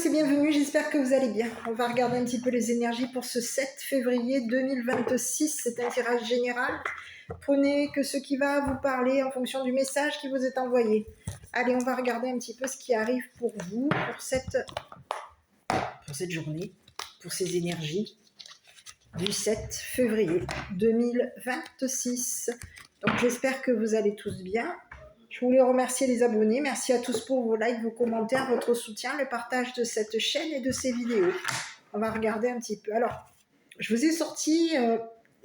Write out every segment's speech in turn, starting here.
tous et bienvenue, j'espère que vous allez bien. On va regarder un petit peu les énergies pour ce 7 février 2026. C'est un tirage général. Prenez que ce qui va vous parler en fonction du message qui vous est envoyé. Allez, on va regarder un petit peu ce qui arrive pour vous, pour cette journée, pour ces énergies du 7 février 2026. Donc j'espère que vous allez tous bien. Je voulais remercier les abonnés. Merci à tous pour vos likes, vos commentaires, votre soutien, le partage de cette chaîne et de ces vidéos. On va regarder un petit peu. Alors, je vous ai sorti...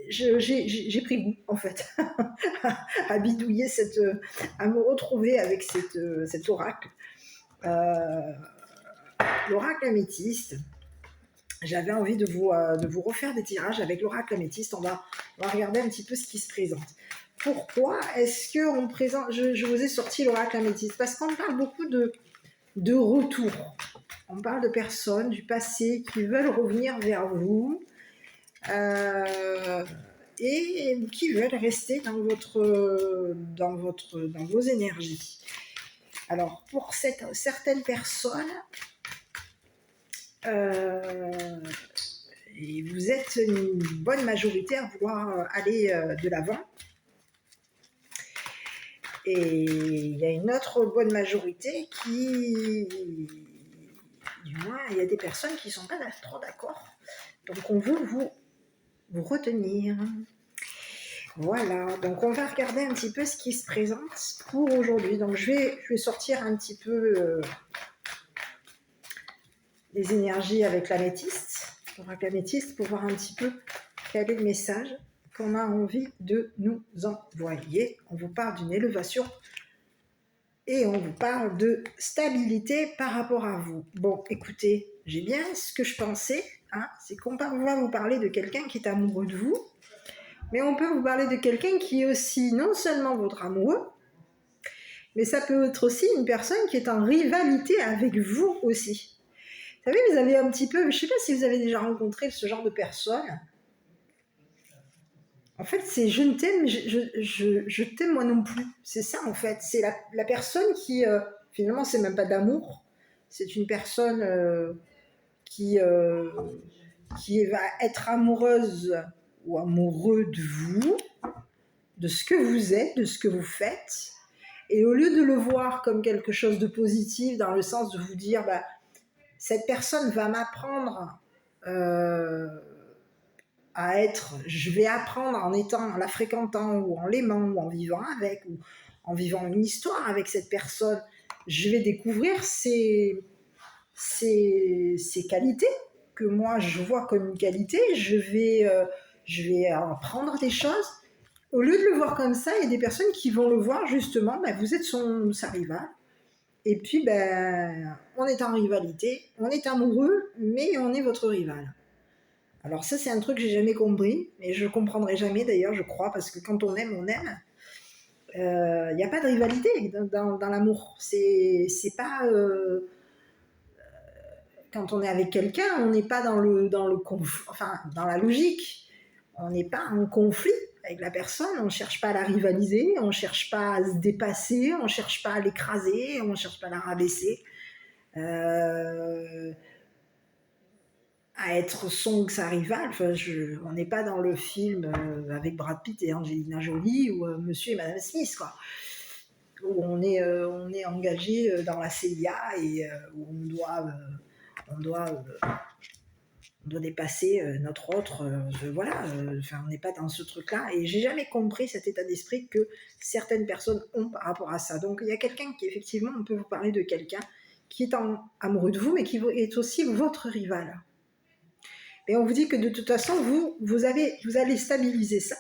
j'ai pris goût, en fait, à bidouiller, à me retrouver avec cet oracle. L'oracle améthyste. J'avais envie de vous refaire des tirages avec l'oracle améthyste. On va regarder un petit peu ce qui se présente. Pourquoi est-ce qu'on présente... Je vous ai sorti l'oracle améthyste parce qu'on parle beaucoup de retour. On parle de personnes du passé qui veulent revenir vers vous et qui veulent rester dans vos énergies. Alors, pour certaines personnes, et vous êtes une bonne majorité à vouloir aller de l'avant. Et il y a une autre bonne majorité du moins, il y a des personnes qui ne sont pas trop d'accord. Donc, on veut vous retenir. Voilà, donc on va regarder un petit peu ce qui se présente pour aujourd'hui. Donc, je vais sortir un petit peu les énergies avec l'améthyste, pour voir un petit peu quel est le message qu'on a envie de nous envoyer. On vous parle d'une élévation et on vous parle de stabilité par rapport à vous. Bon, écoutez, j'ai bien ce que je pensais, c'est qu'on va vous parler de quelqu'un qui est amoureux de vous, mais on peut vous parler de quelqu'un qui est aussi non seulement votre amoureux, mais ça peut être aussi une personne qui est en rivalité avec vous aussi. Vous savez, vous avez un petit peu, je ne sais pas si vous avez déjà rencontré ce genre de personne. En fait, c'est je ne t'aime, je t'aime moi non plus. C'est ça, en fait. C'est la personne qui, finalement, c'est même pas d'amour. C'est une personne qui va être amoureuse ou amoureux de vous, de ce que vous êtes, de ce que vous faites. Et au lieu de le voir comme quelque chose de positif, dans le sens de vous dire, cette personne va m'apprendre... je vais apprendre en la fréquentant ou en l'aimant ou en vivant avec ou en vivant une histoire avec cette personne, je vais découvrir ses qualités que moi je vois comme une qualité, je vais apprendre des choses. Au lieu de le voir comme ça, il y a des personnes qui vont le voir justement, vous êtes sa rivale, et puis on est en rivalité, on est amoureux, mais on est votre rival. Alors ça, c'est un truc que j'ai jamais compris, et je comprendrai jamais d'ailleurs, je crois, parce que quand on aime, on aime. Il n'y a pas de rivalité dans l'amour. C'est pas... quand on est avec quelqu'un, on n'est pas dans la logique. On n'est pas en conflit avec la personne, on ne cherche pas à la rivaliser, on ne cherche pas à se dépasser, on ne cherche pas à l'écraser, on ne cherche pas à la rabaisser. À être sa rivale. On n'est pas dans le film avec Brad Pitt et Angelina Jolie ou Monsieur et Madame Smith, quoi. Où on est engagé dans la CIA et où on doit dépasser notre autre. On n'est pas dans ce truc-là. Et j'ai jamais compris cet état d'esprit que certaines personnes ont par rapport à ça. Donc il y a quelqu'un qui, effectivement, on peut vous parler de quelqu'un qui est amoureux de vous, mais qui est aussi votre rival. Et on vous dit que de toute façon, vous allez stabiliser ça.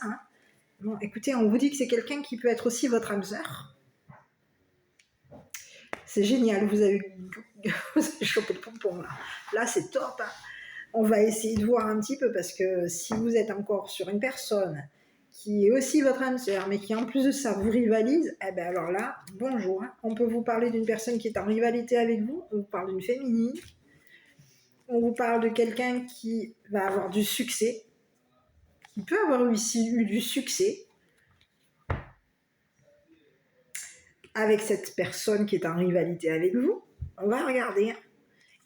Bon, écoutez, on vous dit que c'est quelqu'un qui peut être aussi votre âme sœur. C'est génial, vous avez chopé le pompon là. Là, c'est top. On va essayer de voir un petit peu, parce que si vous êtes encore sur une personne qui est aussi votre âme sœur, mais qui en plus de ça vous rivalise, alors là, bonjour. On peut vous parler d'une personne qui est en rivalité avec vous, on vous parle d'une féminine. On vous parle de quelqu'un qui va avoir du succès, qui peut avoir eu du succès avec cette personne qui est en rivalité avec vous. On va regarder.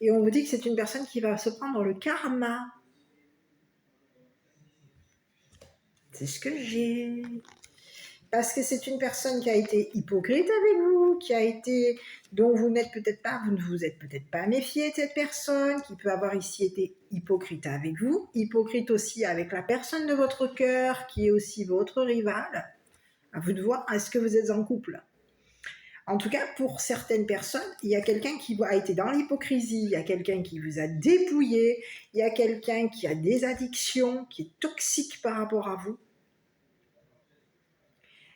Et on vous dit que c'est une personne qui va se prendre le karma. C'est ce que j'ai. Parce que c'est une personne qui a été hypocrite avec vous, dont vous n'êtes peut-être pas, vous ne vous êtes peut-être pas méfié de cette personne, qui peut avoir ici été hypocrite avec vous, hypocrite aussi avec la personne de votre cœur, qui est aussi votre rival. À vous de voir, est-ce que vous êtes en couple? En tout cas, pour certaines personnes, il y a quelqu'un qui a été dans l'hypocrisie, il y a quelqu'un qui vous a dépouillé, il y a quelqu'un qui a des addictions, qui est toxique par rapport à vous.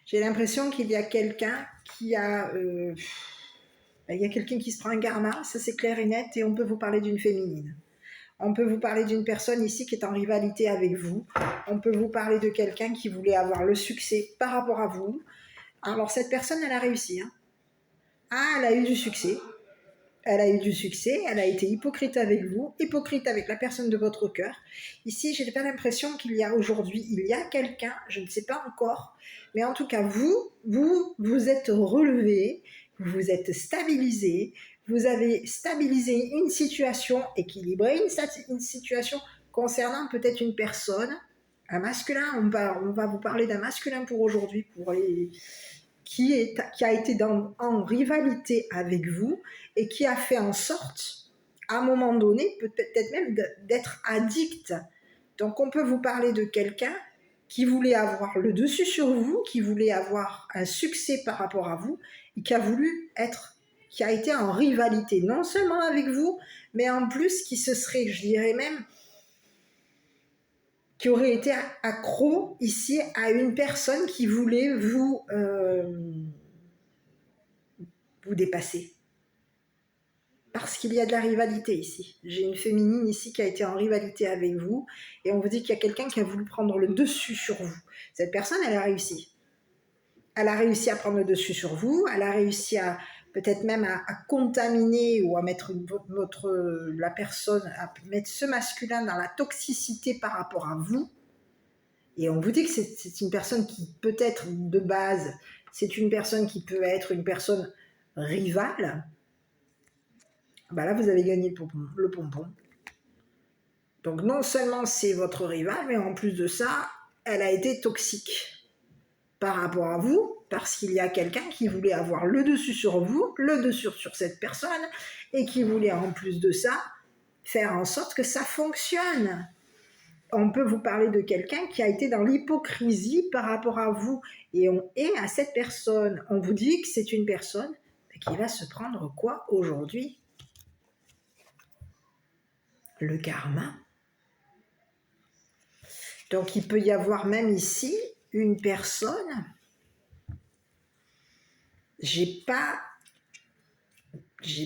J'ai l'impression qu'il y a quelqu'un qui a... il y a quelqu'un qui se prend un karma, ça c'est clair et net, et on peut vous parler d'une féminine. On peut vous parler d'une personne ici qui est en rivalité avec vous. On peut vous parler de quelqu'un qui voulait avoir le succès par rapport à vous. Alors cette personne, elle a réussi. Hein. Ah, elle a eu du succès. Elle a eu du succès, elle a été hypocrite avec vous, hypocrite avec la personne de votre cœur. Ici, je n'ai pas l'impression qu'il y a aujourd'hui, il y a quelqu'un, je ne sais pas encore, mais en tout cas, vous êtes relevé, vous vous êtes stabilisé, vous avez stabilisé une situation, équilibré une situation concernant peut-être une personne, un masculin, on va vous parler d'un masculin pour aujourd'hui, qui a été en rivalité avec vous et qui a fait en sorte, à un moment donné, peut-être même d'être addict. Donc on peut vous parler de quelqu'un qui voulait avoir le dessus sur vous, qui voulait avoir un succès par rapport à vous, et qui a été en rivalité, non seulement avec vous, mais en plus qui se serait, je dirais même, qui aurait été accro ici à une personne qui voulait vous dépasser. Parce qu'il y a de la rivalité ici. J'ai une féminine ici qui a été en rivalité avec vous et on vous dit qu'il y a quelqu'un qui a voulu prendre le dessus sur vous. Cette personne, elle a réussi. Elle a réussi à prendre le dessus sur vous, elle a réussi à peut-être même à contaminer ou à mettre la personne, à mettre ce masculin dans la toxicité par rapport à vous. Et on vous dit que c'est une personne qui peut-être de base, c'est une personne qui peut être une personne rivale. Bah là, vous avez gagné le pompon. Donc non seulement c'est votre rival, mais en plus de ça, elle a été toxique par rapport à vous, parce qu'il y a quelqu'un qui voulait avoir le dessus sur vous, le dessus sur cette personne, et qui voulait en plus de ça, faire en sorte que ça fonctionne. On peut vous parler de quelqu'un qui a été dans l'hypocrisie par rapport à vous, et à cette personne, on vous dit que c'est une personne qui va se prendre quoi aujourd'hui? Le karma. Donc il peut y avoir même ici une personne, j'ai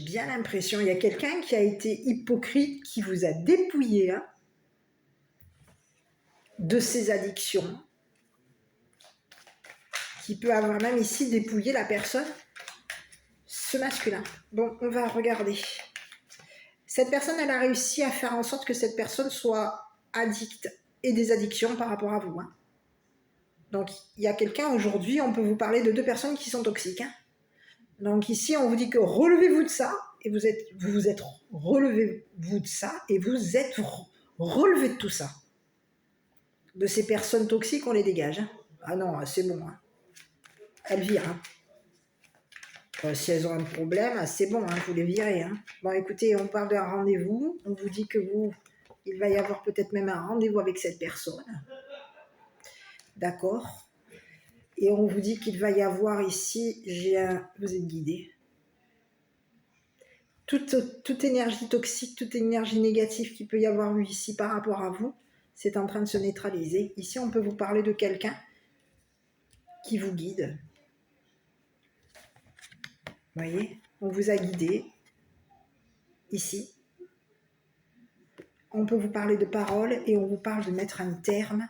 bien l'impression, il y a quelqu'un qui a été hypocrite, qui vous a dépouillé de ses addictions, qui peut avoir même ici dépouillé la personne, ce masculin. Bon, on va regarder. Cette personne, elle a réussi à faire en sorte que cette personne soit addicte et des addictions par rapport à vous. Hein. Donc, il y a quelqu'un aujourd'hui, on peut vous parler de deux personnes qui sont toxiques. Hein. Donc ici, on vous dit que relevez-vous de ça, et vous êtes relevez-vous de ça, et vous êtes relevé de tout ça. De ces personnes toxiques, on les dégage. Hein. Ah non, c'est bon. Hein. Elles virent. Hein. Si elles ont un problème, c'est bon, hein, vous les virez. Hein. Bon, écoutez, on parle d'un rendez-vous. On vous dit que il va y avoir peut-être même un rendez-vous avec cette personne. D'accord. Et on vous dit qu'il va y avoir ici, vous êtes guidé. Toute énergie toxique, toute énergie négative qu'il peut y avoir eu ici par rapport à vous, c'est en train de se neutraliser. Ici, on peut vous parler de quelqu'un qui vous guide. Vous voyez, on vous a guidé. Ici. On peut vous parler de paroles et on vous parle de mettre un terme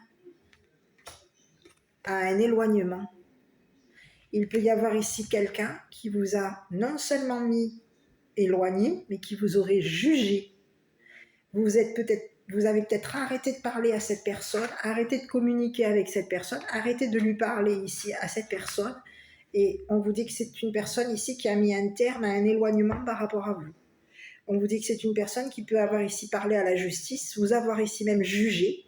à un éloignement. Il peut y avoir ici quelqu'un qui vous a non seulement mis éloigné, mais qui vous aurait jugé. Vous avez peut-être arrêté de parler à cette personne, arrêté de communiquer avec cette personne, arrêté de lui parler ici à cette personne, et on vous dit que c'est une personne ici qui a mis un terme à un éloignement par rapport à vous. On vous dit que c'est une personne qui peut avoir ici parlé à la justice, vous avoir ici même jugé,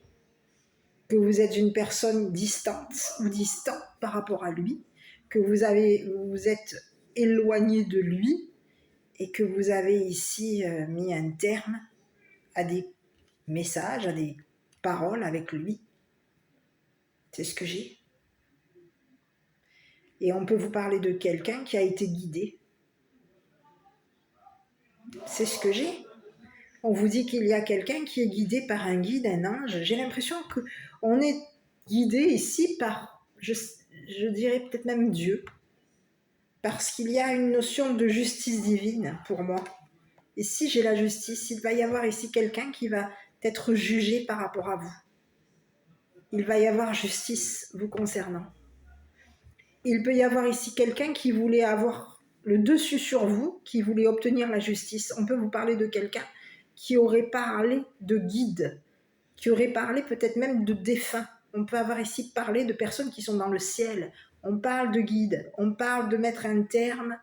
que vous êtes une personne distante ou distant par rapport à lui, que vous êtes éloigné de lui et que vous avez ici mis un terme à des messages, à des paroles avec lui. C'est ce que j'ai. Et on peut vous parler de quelqu'un qui a été guidé. C'est ce que j'ai. On vous dit qu'il y a quelqu'un qui est guidé par un guide, un ange. J'ai l'impression qu'on est guidé ici par, je dirais peut-être même Dieu, parce qu'il y a une notion de justice divine pour moi. Et si j'ai la justice, il va y avoir ici quelqu'un qui va être jugé par rapport à vous. Il va y avoir justice vous concernant. Il peut y avoir ici quelqu'un qui voulait avoir le dessus sur vous, qui voulait obtenir la justice. On peut vous parler de quelqu'un qui aurait parlé de guide, qui aurait parlé peut-être même de défunt. On peut avoir ici parlé de personnes qui sont dans le ciel. On parle de guide, on parle de mettre un terme,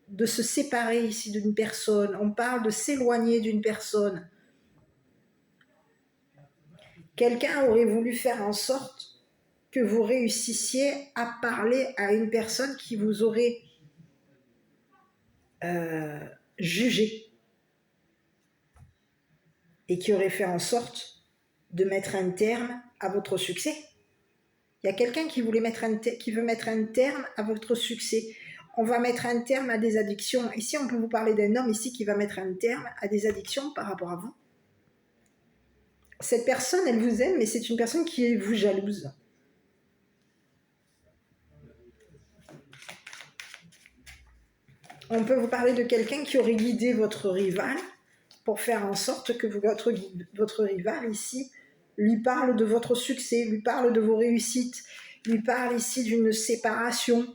de se séparer ici d'une personne, on parle de s'éloigner d'une personne. Quelqu'un aurait voulu faire en sorte que vous réussissiez à parler à une personne qui vous aurait jugé et qui aurait fait en sorte de mettre un terme à votre succès. Il y a quelqu'un qui veut mettre un terme à votre succès. On va mettre un terme à des addictions. Ici, on peut vous parler d'un homme ici qui va mettre un terme à des addictions par rapport à vous. Cette personne, elle vous aime, mais c'est une personne qui vous jalouse. On peut vous parler de quelqu'un qui aurait guidé votre rival pour faire en sorte que votre rival ici lui parle de votre succès, lui parle de vos réussites, lui parle ici d'une séparation.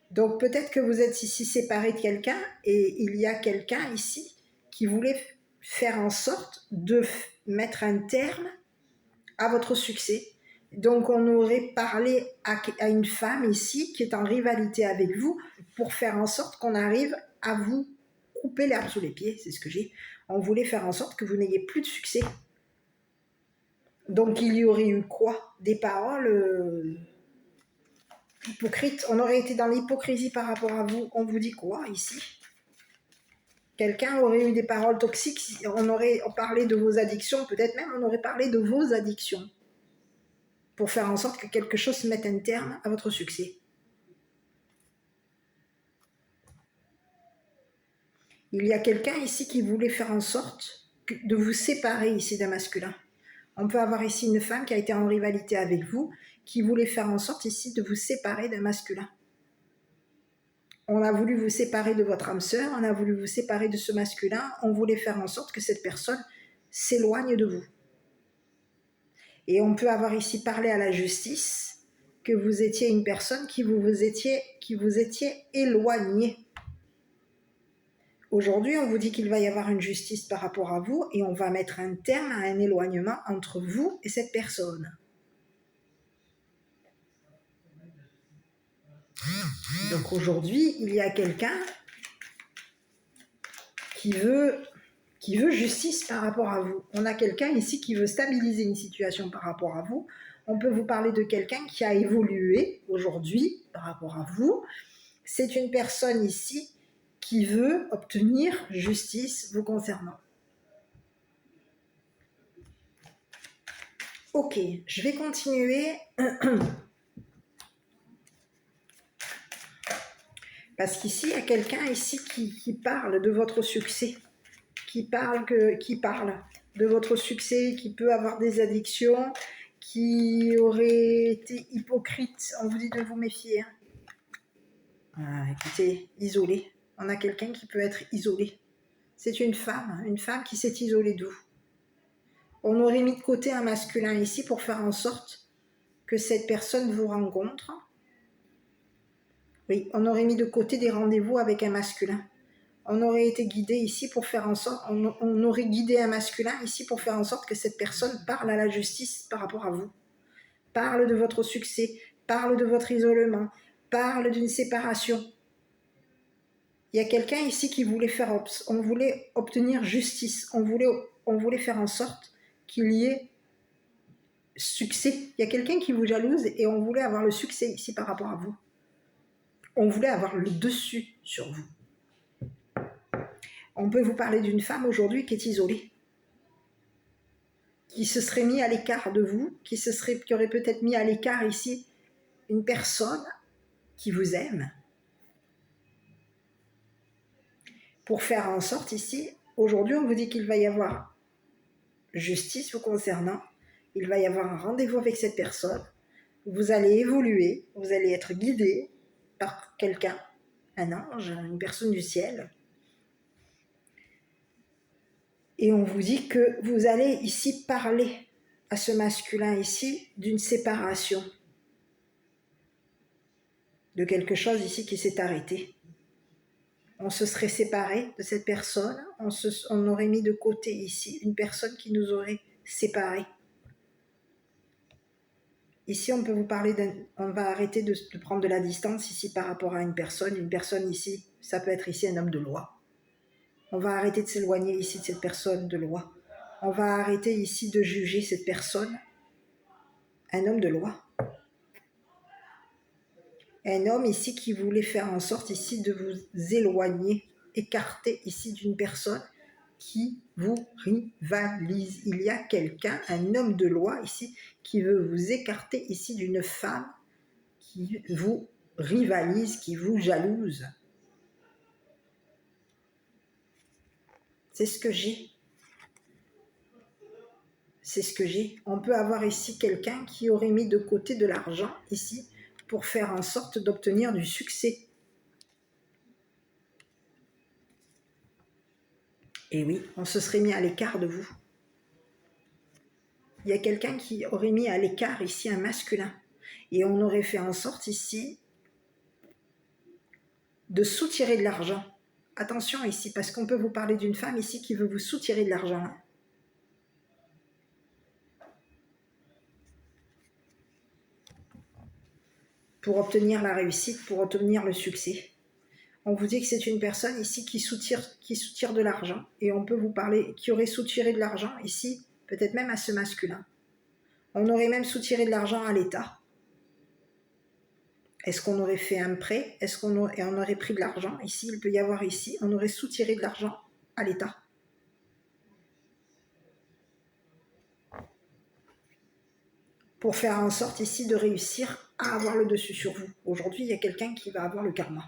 Donc peut-être que vous êtes ici séparé de quelqu'un et il y a quelqu'un ici qui voulait faire en sorte de mettre un terme à votre succès. Donc on aurait parlé à une femme ici qui est en rivalité avec vous pour faire en sorte qu'on arrive à vous couper l'herbe sous les pieds, c'est ce que j'ai. On voulait faire en sorte que vous n'ayez plus de succès. Donc il y aurait eu quoi? Des paroles hypocrites. On aurait été dans l'hypocrisie par rapport à vous. On vous dit quoi ici? Quelqu'un aurait eu des paroles toxiques, on aurait parlé de vos addictions, peut-être même on aurait parlé de vos addictions pour faire en sorte que quelque chose mette un terme à votre succès. Il y a quelqu'un ici qui voulait faire en sorte de vous séparer ici d'un masculin. On peut avoir ici une femme qui a été en rivalité avec vous, qui voulait faire en sorte ici de vous séparer d'un masculin. On a voulu vous séparer de votre âme sœur, on a voulu vous séparer de ce masculin, on voulait faire en sorte que cette personne s'éloigne de vous. Et on peut avoir ici parlé à la justice que vous étiez une personne qui vous étiez éloigné. Aujourd'hui, on vous dit qu'il va y avoir une justice par rapport à vous et on va mettre un terme à un éloignement entre vous et cette personne. Donc aujourd'hui, il y a quelqu'un qui veut justice par rapport à vous. On a quelqu'un ici qui veut stabiliser une situation par rapport à vous. On peut vous parler de quelqu'un qui a évolué aujourd'hui par rapport à vous. C'est une personne ici qui veut obtenir justice vous concernant. Ok, je vais continuer. Parce qu'ici, il y a quelqu'un ici qui parle de votre succès, qui parle de votre succès, qui peut avoir des addictions, qui aurait été hypocrite. On vous dit de vous méfier. Écoutez, isolé. On a quelqu'un qui peut être isolé. C'est une femme qui s'est isolée de vous. On aurait mis de côté un masculin ici pour faire en sorte que cette personne vous rencontre. Oui, on aurait mis de côté des rendez-vous avec un masculin. On aurait été guidé ici pour faire en sorte, on aurait guidé un masculin ici pour faire en sorte que cette personne parle à la justice par rapport à vous. Parle de votre succès, parle de votre isolement, parle d'une séparation. Il y a quelqu'un ici qui voulait on voulait obtenir justice, on voulait faire en sorte qu'il y ait succès. Il y a quelqu'un qui vous jalouse et on voulait avoir le succès ici par rapport à vous. On voulait avoir le dessus sur vous. On peut vous parler d'une femme aujourd'hui qui est isolée, qui se serait mis à l'écart de vous, qui aurait peut-être mis à l'écart ici une personne qui vous aime, pour faire en sorte ici, aujourd'hui on vous dit qu'il va y avoir justice vous concernant, il va y avoir un rendez-vous avec cette personne, vous allez évoluer, vous allez être guidé par quelqu'un, un ange, une personne du ciel, et on vous dit que vous allez ici parler à ce masculin ici d'une séparation, de quelque chose ici qui s'est arrêté. On se serait séparé de cette personne, on aurait mis de côté ici une personne qui nous aurait séparés. Ici, on peut vous parler on va arrêter de prendre de la distance ici par rapport à une personne ici, ça peut être ici un homme de loi. On va arrêter de s'éloigner ici de cette personne de loi. On va arrêter ici de juger cette personne, un homme de loi. Un homme ici qui voulait faire en sorte ici de vous éloigner, écarter ici d'une personne qui vous rivalise. Il y a quelqu'un, un homme de loi ici, qui veut vous écarter ici d'une femme qui vous rivalise, qui vous jalouse. C'est ce que j'ai. C'est ce que j'ai. On peut avoir ici quelqu'un qui aurait mis de côté de l'argent ici pour faire en sorte d'obtenir du succès. Et oui, on se serait mis à l'écart de vous. Il y a quelqu'un qui aurait mis à l'écart ici un masculin. Et on aurait fait en sorte ici de soutirer de l'argent. Attention ici, parce qu'on peut vous parler d'une femme ici qui veut vous soutirer de l'argent. Pour obtenir la réussite, pour obtenir le succès. On vous dit que c'est une personne ici qui soutire de l'argent. Et on peut vous parler, qui aurait soutiré de l'argent ici, peut-être même à ce masculin. On aurait même soutiré de l'argent à l'État. Est-ce qu'on aurait fait un prêt? Est-ce qu'on aurait pris de l'argent? Ici, il peut y avoir ici, on aurait soutiré de l'argent à l'État. Pour faire en sorte ici de réussir à avoir le dessus sur vous. Aujourd'hui, il y a quelqu'un qui va avoir le karma.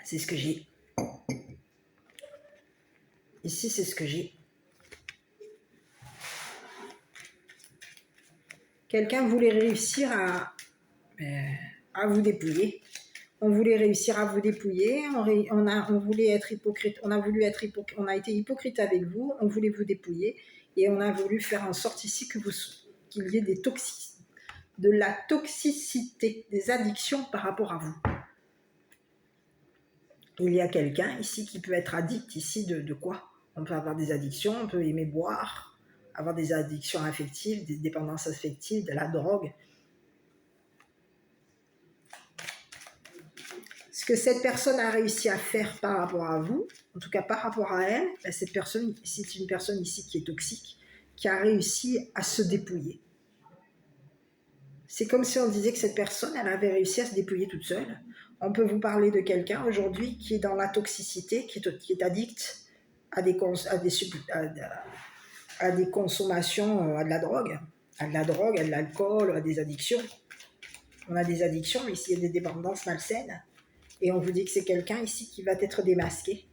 C'est ce que j'ai. Ici, c'est ce que j'ai. Quelqu'un voulait réussir à vous dépouiller. On voulait réussir à vous dépouiller. On voulait être hypocrite. On a été hypocrite avec vous. On voulait vous dépouiller. Et on a voulu faire en sorte ici qu'il y ait de la toxicité, des addictions par rapport à vous. Il y a quelqu'un ici qui peut être addict ici de quoi? On peut avoir des addictions, on peut aimer boire, avoir des addictions affectives, des dépendances affectives, de la drogue. Ce que cette personne a réussi à faire par rapport à vous, en tout cas par rapport à elle, cette personne, c'est une personne ici qui est toxique, qui a réussi à se dépouiller. C'est comme si on disait que cette personne, elle avait réussi à se dépouiller toute seule. On peut vous parler de quelqu'un aujourd'hui qui est dans la toxicité, qui est addict à des consommations, à de la drogue, à de l'alcool, à des addictions. On a des addictions, mais ici il y a des dépendances malsaines. Et on vous dit que c'est quelqu'un ici qui va être démasqué.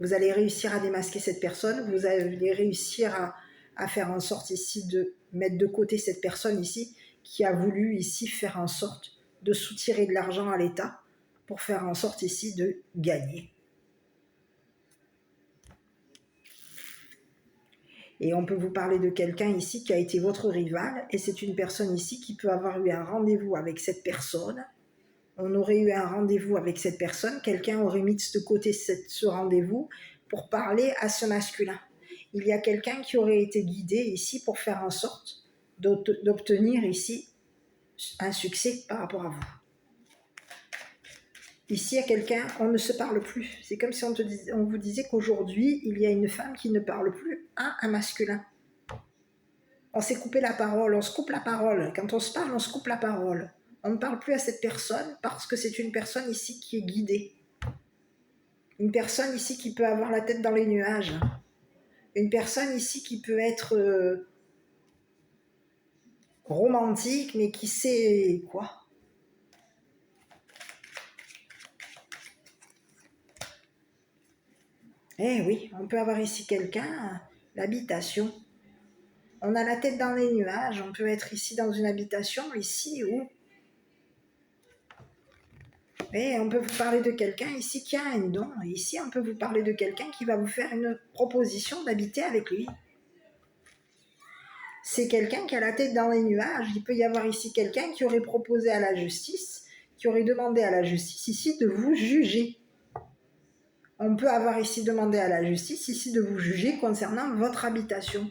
Vous allez réussir à démasquer cette personne, vous allez réussir à faire en sorte ici de mettre de côté cette personne ici qui a voulu ici faire en sorte de soutirer de l'argent à l'État pour faire en sorte ici de gagner. Et on peut vous parler de quelqu'un ici qui a été votre rival, et c'est une personne ici qui peut avoir eu un rendez-vous avec cette personne. On aurait eu un rendez-vous avec cette personne, quelqu'un aurait mis de côté ce rendez-vous pour parler à ce masculin. Il y a quelqu'un qui aurait été guidé ici pour faire en sorte d'obtenir ici un succès par rapport à vous. Ici, il y a quelqu'un, on ne se parle plus. C'est comme si on vous disait qu'aujourd'hui, il y a une femme qui ne parle plus à un masculin. On s'est coupé la parole, on se coupe la parole. Quand on se parle, on se coupe la parole. On ne parle plus à cette personne parce que c'est une personne ici qui est guidée. Une personne ici qui peut avoir la tête dans les nuages. Une personne ici qui peut être romantique, mais qui sait quoi. Eh oui, on peut avoir ici quelqu'un, l'habitation. On a la tête dans les nuages, on peut être ici dans une habitation, ici où... Et on peut vous parler de quelqu'un ici qui a un don. Et ici, on peut vous parler de quelqu'un qui va vous faire une proposition d'habiter avec lui. C'est quelqu'un qui a la tête dans les nuages. Il peut y avoir ici quelqu'un qui aurait proposé à la justice, qui aurait demandé à la justice ici de vous juger. On peut avoir ici demandé à la justice ici de vous juger concernant votre habitation.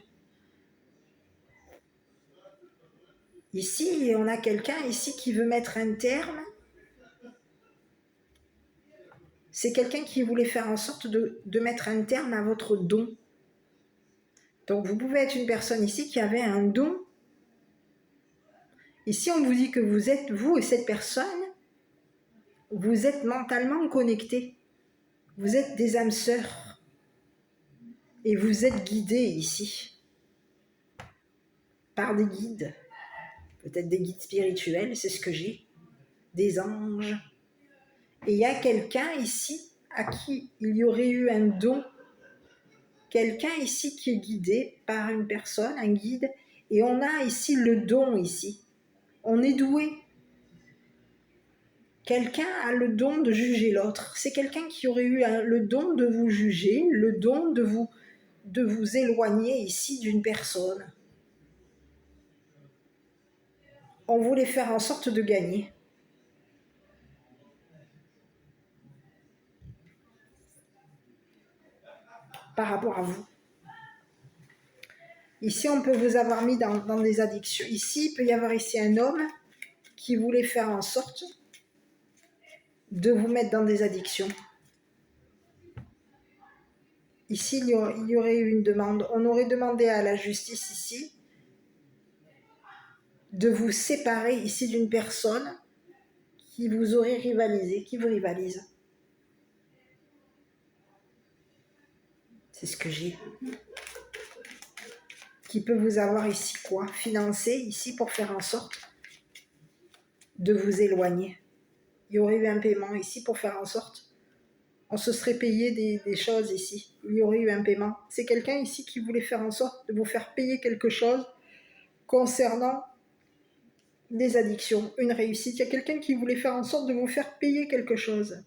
Ici, on a quelqu'un ici qui veut mettre un terme. C'est quelqu'un qui voulait faire en sorte de mettre un terme à votre don. Donc vous pouvez être une personne ici qui avait un don. Ici, on vous dit que vous êtes, vous et cette personne, vous êtes mentalement connectés. Vous êtes des âmes sœurs. Et vous êtes guidés ici. Par des guides. Peut-être des guides spirituels, c'est ce que j'ai. Des anges. Et il y a quelqu'un ici à qui il y aurait eu un don. Quelqu'un ici qui est guidé par une personne, un guide. Et on a ici le don ici. On est doué. Quelqu'un a le don de juger l'autre. C'est quelqu'un qui aurait eu le don de vous juger, le don de vous éloigner ici d'une personne. On voulait faire en sorte de gagner. Par rapport à vous. Ici, on peut vous avoir mis dans des addictions. Ici, il peut y avoir ici un homme qui voulait faire en sorte de vous mettre dans des addictions. Ici, il y aurait eu une demande. On aurait demandé à la justice ici de vous séparer ici d'une personne qui vous aurait rivalisé, qui vous rivalise. C'est ce que j'ai. Qui peut vous avoir ici quoi? Financé ici pour faire en sorte de vous éloigner. Il y aurait eu un paiement ici pour faire en sorte. On se serait payé des choses ici. Il y aurait eu un paiement. C'est quelqu'un ici qui voulait faire en sorte de vous faire payer quelque chose concernant des addictions, une réussite. Il y a quelqu'un qui voulait faire en sorte de vous faire payer quelque chose.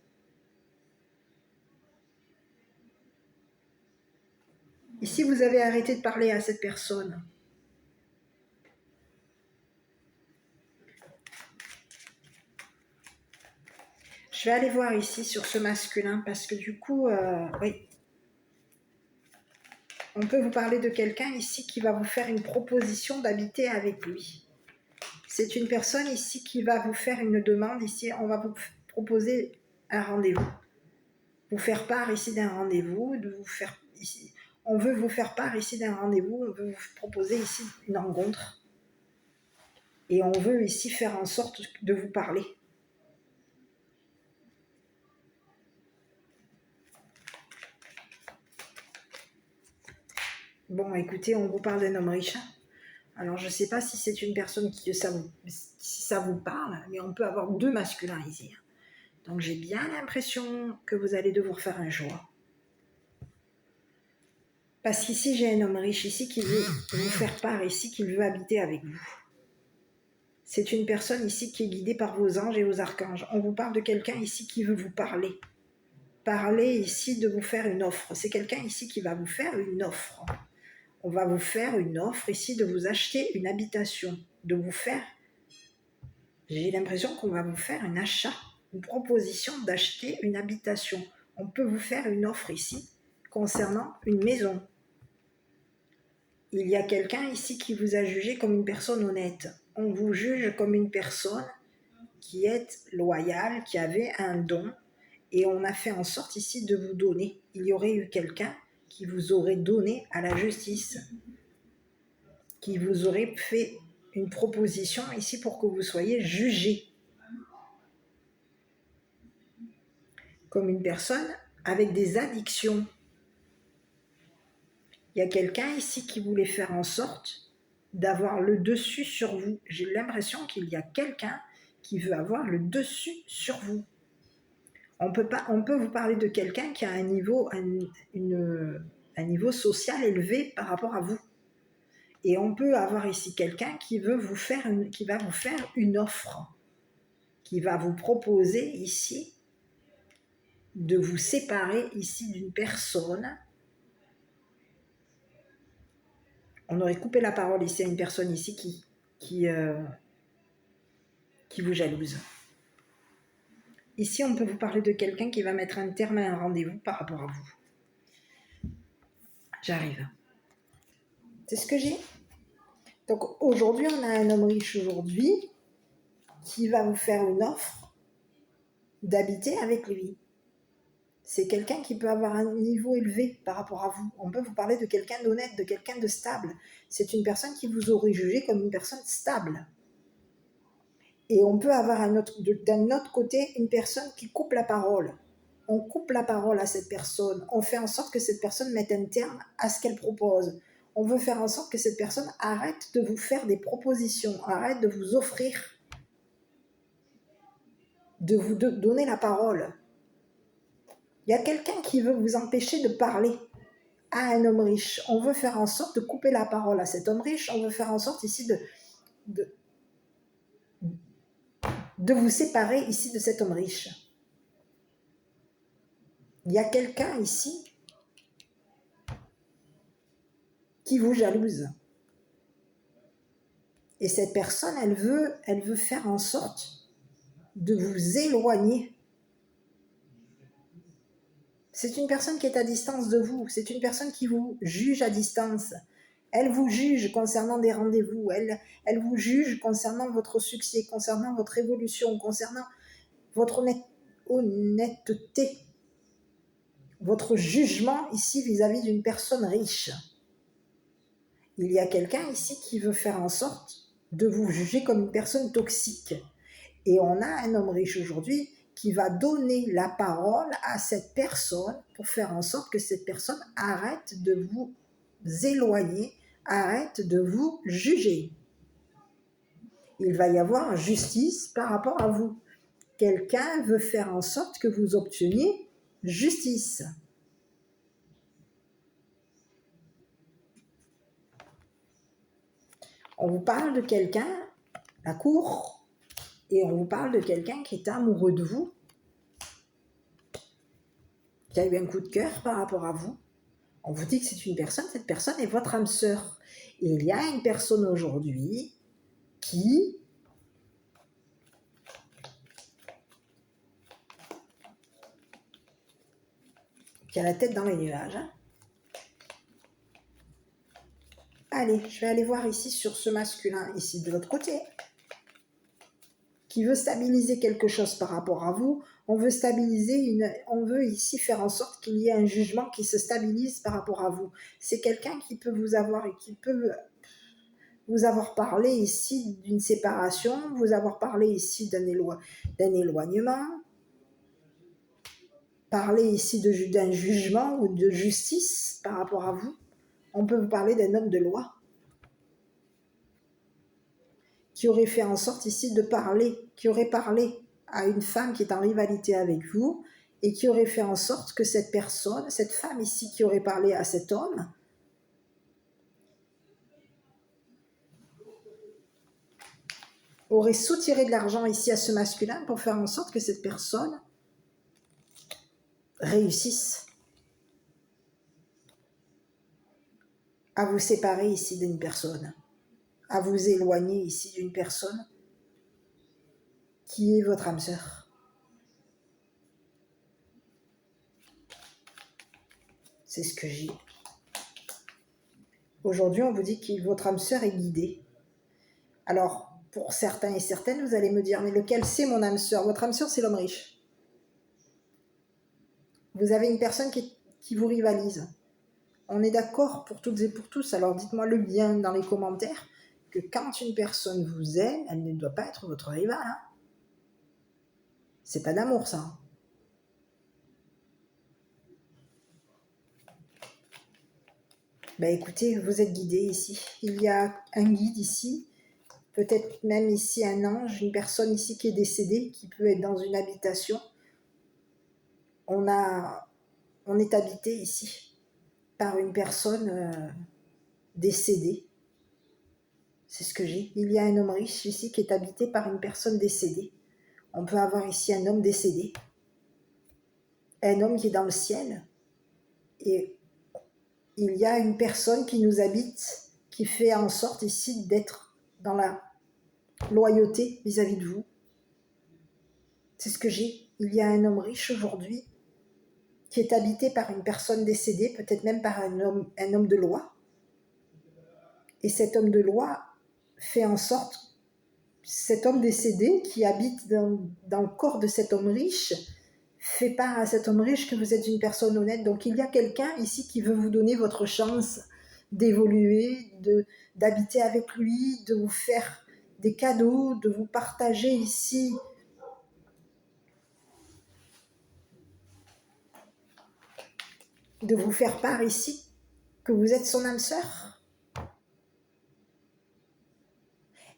Ici, vous avez arrêté de parler à cette personne. Je vais aller voir ici sur ce masculin parce que du coup, oui. On peut vous parler de quelqu'un ici qui va vous faire une proposition d'habiter avec lui. C'est une personne ici qui va vous faire une demande. Ici, on va vous proposer un rendez-vous. Vous faire part ici d'un rendez-vous, on veut vous faire part ici d'un rendez-vous, on veut vous proposer ici une rencontre. Et on veut ici faire en sorte de vous parler. Bon, écoutez, on vous parle d'un homme riche. Alors, je ne sais pas si c'est une personne si ça vous parle, mais on peut avoir deux masculins ici. Donc, j'ai bien l'impression que vous allez devoir faire un choix. Parce qu'ici, j'ai un homme riche ici qui veut vous faire part ici, qui veut habiter avec vous. C'est une personne ici qui est guidée par vos anges et vos archanges. On vous parle de quelqu'un ici qui veut vous parler. Parler ici de vous faire une offre. C'est quelqu'un ici qui va vous faire une offre. On va vous faire une offre ici de vous acheter une habitation, de vous faire, j'ai l'impression qu'on va vous faire un achat, une proposition d'acheter une habitation. On peut vous faire une offre ici concernant une maison. Il y a quelqu'un ici qui vous a jugé comme une personne honnête. on vous juge comme une personne qui est loyale, qui avait un don, et on a fait en sorte ici de vous donner. Il y aurait eu quelqu'un qui vous aurait donné à la justice, qui vous aurait fait une proposition ici pour que vous soyez jugé comme une personne avec des addictions. Il y a quelqu'un ici qui voulait faire en sorte d'avoir le dessus sur vous. J'ai l'impression qu'il y a quelqu'un qui veut avoir le dessus sur vous. On peut vous parler de quelqu'un qui a un niveau social élevé par rapport à vous. Et on peut avoir ici quelqu'un qui va vous faire une offre, qui va vous proposer ici de vous séparer ici d'une personne. On aurait coupé la parole ici à une personne ici qui vous jalouse. Ici, on peut vous parler de quelqu'un qui va mettre un terme à un rendez-vous par rapport à vous. J'arrive. C'est ce que j'ai. Donc aujourd'hui, on a un homme riche aujourd'hui qui va vous faire une offre d'habiter avec lui. C'est quelqu'un qui peut avoir un niveau élevé par rapport à vous. On peut vous parler de quelqu'un d'honnête, de quelqu'un de stable. C'est une personne qui vous aurait jugé comme une personne stable. Et on peut avoir d'un autre côté une personne qui coupe la parole. On coupe la parole à cette personne. On fait en sorte que cette personne mette un terme à ce qu'elle propose. On veut faire en sorte que cette personne arrête de vous faire des propositions, arrête de vous offrir, de vous donner la parole. Il y a quelqu'un qui veut vous empêcher de parler à un homme riche. On veut faire en sorte de couper la parole à cet homme riche. On veut faire en sorte ici de vous séparer ici de cet homme riche. Il y a quelqu'un ici qui vous jalouse. Et cette personne, elle veut faire en sorte de vous éloigner. C'est une personne qui est à distance de vous. C'est une personne qui vous juge à distance. Elle vous juge concernant des rendez-vous. Elle vous juge concernant votre succès, concernant votre évolution, concernant votre honnêteté, votre jugement ici vis-à-vis d'une personne riche. Il y a quelqu'un ici qui veut faire en sorte de vous juger comme une personne toxique. Et on a un homme riche aujourd'hui qui va donner la parole à cette personne pour faire en sorte que cette personne arrête de vous éloigner, arrête de vous juger. Il va y avoir justice par rapport à vous. Quelqu'un veut faire en sorte que vous obteniez justice. On vous parle de quelqu'un, la cour, et on vous parle de quelqu'un qui est amoureux de vous, qui a eu un coup de cœur par rapport à vous. On vous dit que c'est une personne, cette personne est votre âme sœur. Et il y a une personne aujourd'hui qui a la tête dans les nuages. Allez, je vais aller voir ici sur ce masculin, ici de l'autre côté, qui veut stabiliser quelque chose par rapport à vous. On veut ici faire en sorte qu'il y ait un jugement qui se stabilise par rapport à vous. C'est quelqu'un qui peut vous avoir et qui peut vous avoir parlé ici d'une séparation, vous avoir parlé ici d'un éloignement, parler ici d'un jugement ou de justice par rapport à vous. On peut vous parler d'un homme de loi qui aurait fait en sorte ici qui aurait parlé à une femme qui est en rivalité avec vous et qui aurait fait en sorte que cette femme ici qui aurait parlé à cet homme, aurait soutiré de l'argent ici à ce masculin pour faire en sorte que cette personne réussisse à vous séparer ici d'une personne, à vous éloigner ici d'une personne qui est votre âme sœur. C'est ce que j'ai. Aujourd'hui, on vous dit que votre âme sœur est guidée. Alors, pour certains et certaines, vous allez me dire, mais lequel c'est mon âme sœur? Votre âme sœur, c'est l'homme riche. Vous avez une personne qui vous rivalise. On est d'accord pour toutes et pour tous, alors dites-moi le bien dans les commentaires, que quand une personne vous aime, elle ne doit pas être votre rival. Hein. C'est pas d'amour, ça. Ben écoutez, vous êtes guidé ici. Il y a un guide ici, peut-être même ici un ange, une personne ici qui est décédée, qui peut être dans une habitation. On est habité ici par une personne décédée. C'est ce que j'ai. Il y a un homme riche ici qui est habité par une personne décédée. On peut avoir ici un homme décédé, un homme qui est dans le ciel, et il y a une personne qui nous habite, qui fait en sorte ici d'être dans la loyauté vis-à-vis de vous. C'est ce que j'ai. Il y a un homme riche aujourd'hui qui est habité par une personne décédée, peut-être même par un homme de loi. Et cet homme de loi fait en sorte, cet homme décédé qui habite dans le corps de cet homme riche, fait part à cet homme riche que vous êtes une personne honnête. Donc il y a quelqu'un ici qui veut vous donner votre chance d'évoluer, d'habiter avec lui, de vous faire des cadeaux, de vous partager ici de vous faire part ici que vous êtes son âme sœur.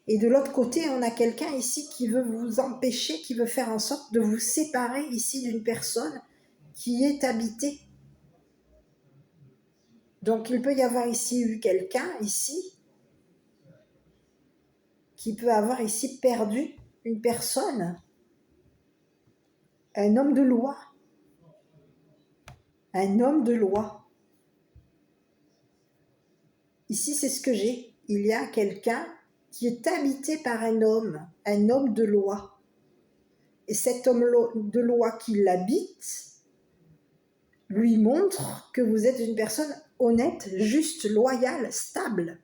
Et de l'autre côté, on a quelqu'un ici qui veut vous empêcher, qui veut faire en sorte de vous séparer ici d'une personne qui est habitée. Donc il peut y avoir ici eu quelqu'un ici qui peut avoir ici perdu une personne, un homme de loi. Un homme de loi. Ici, c'est ce que j'ai. Il y a quelqu'un qui est habité par un homme de loi. Et cet homme de loi qui l'habite lui montre que vous êtes une personne honnête, juste, loyale, stable,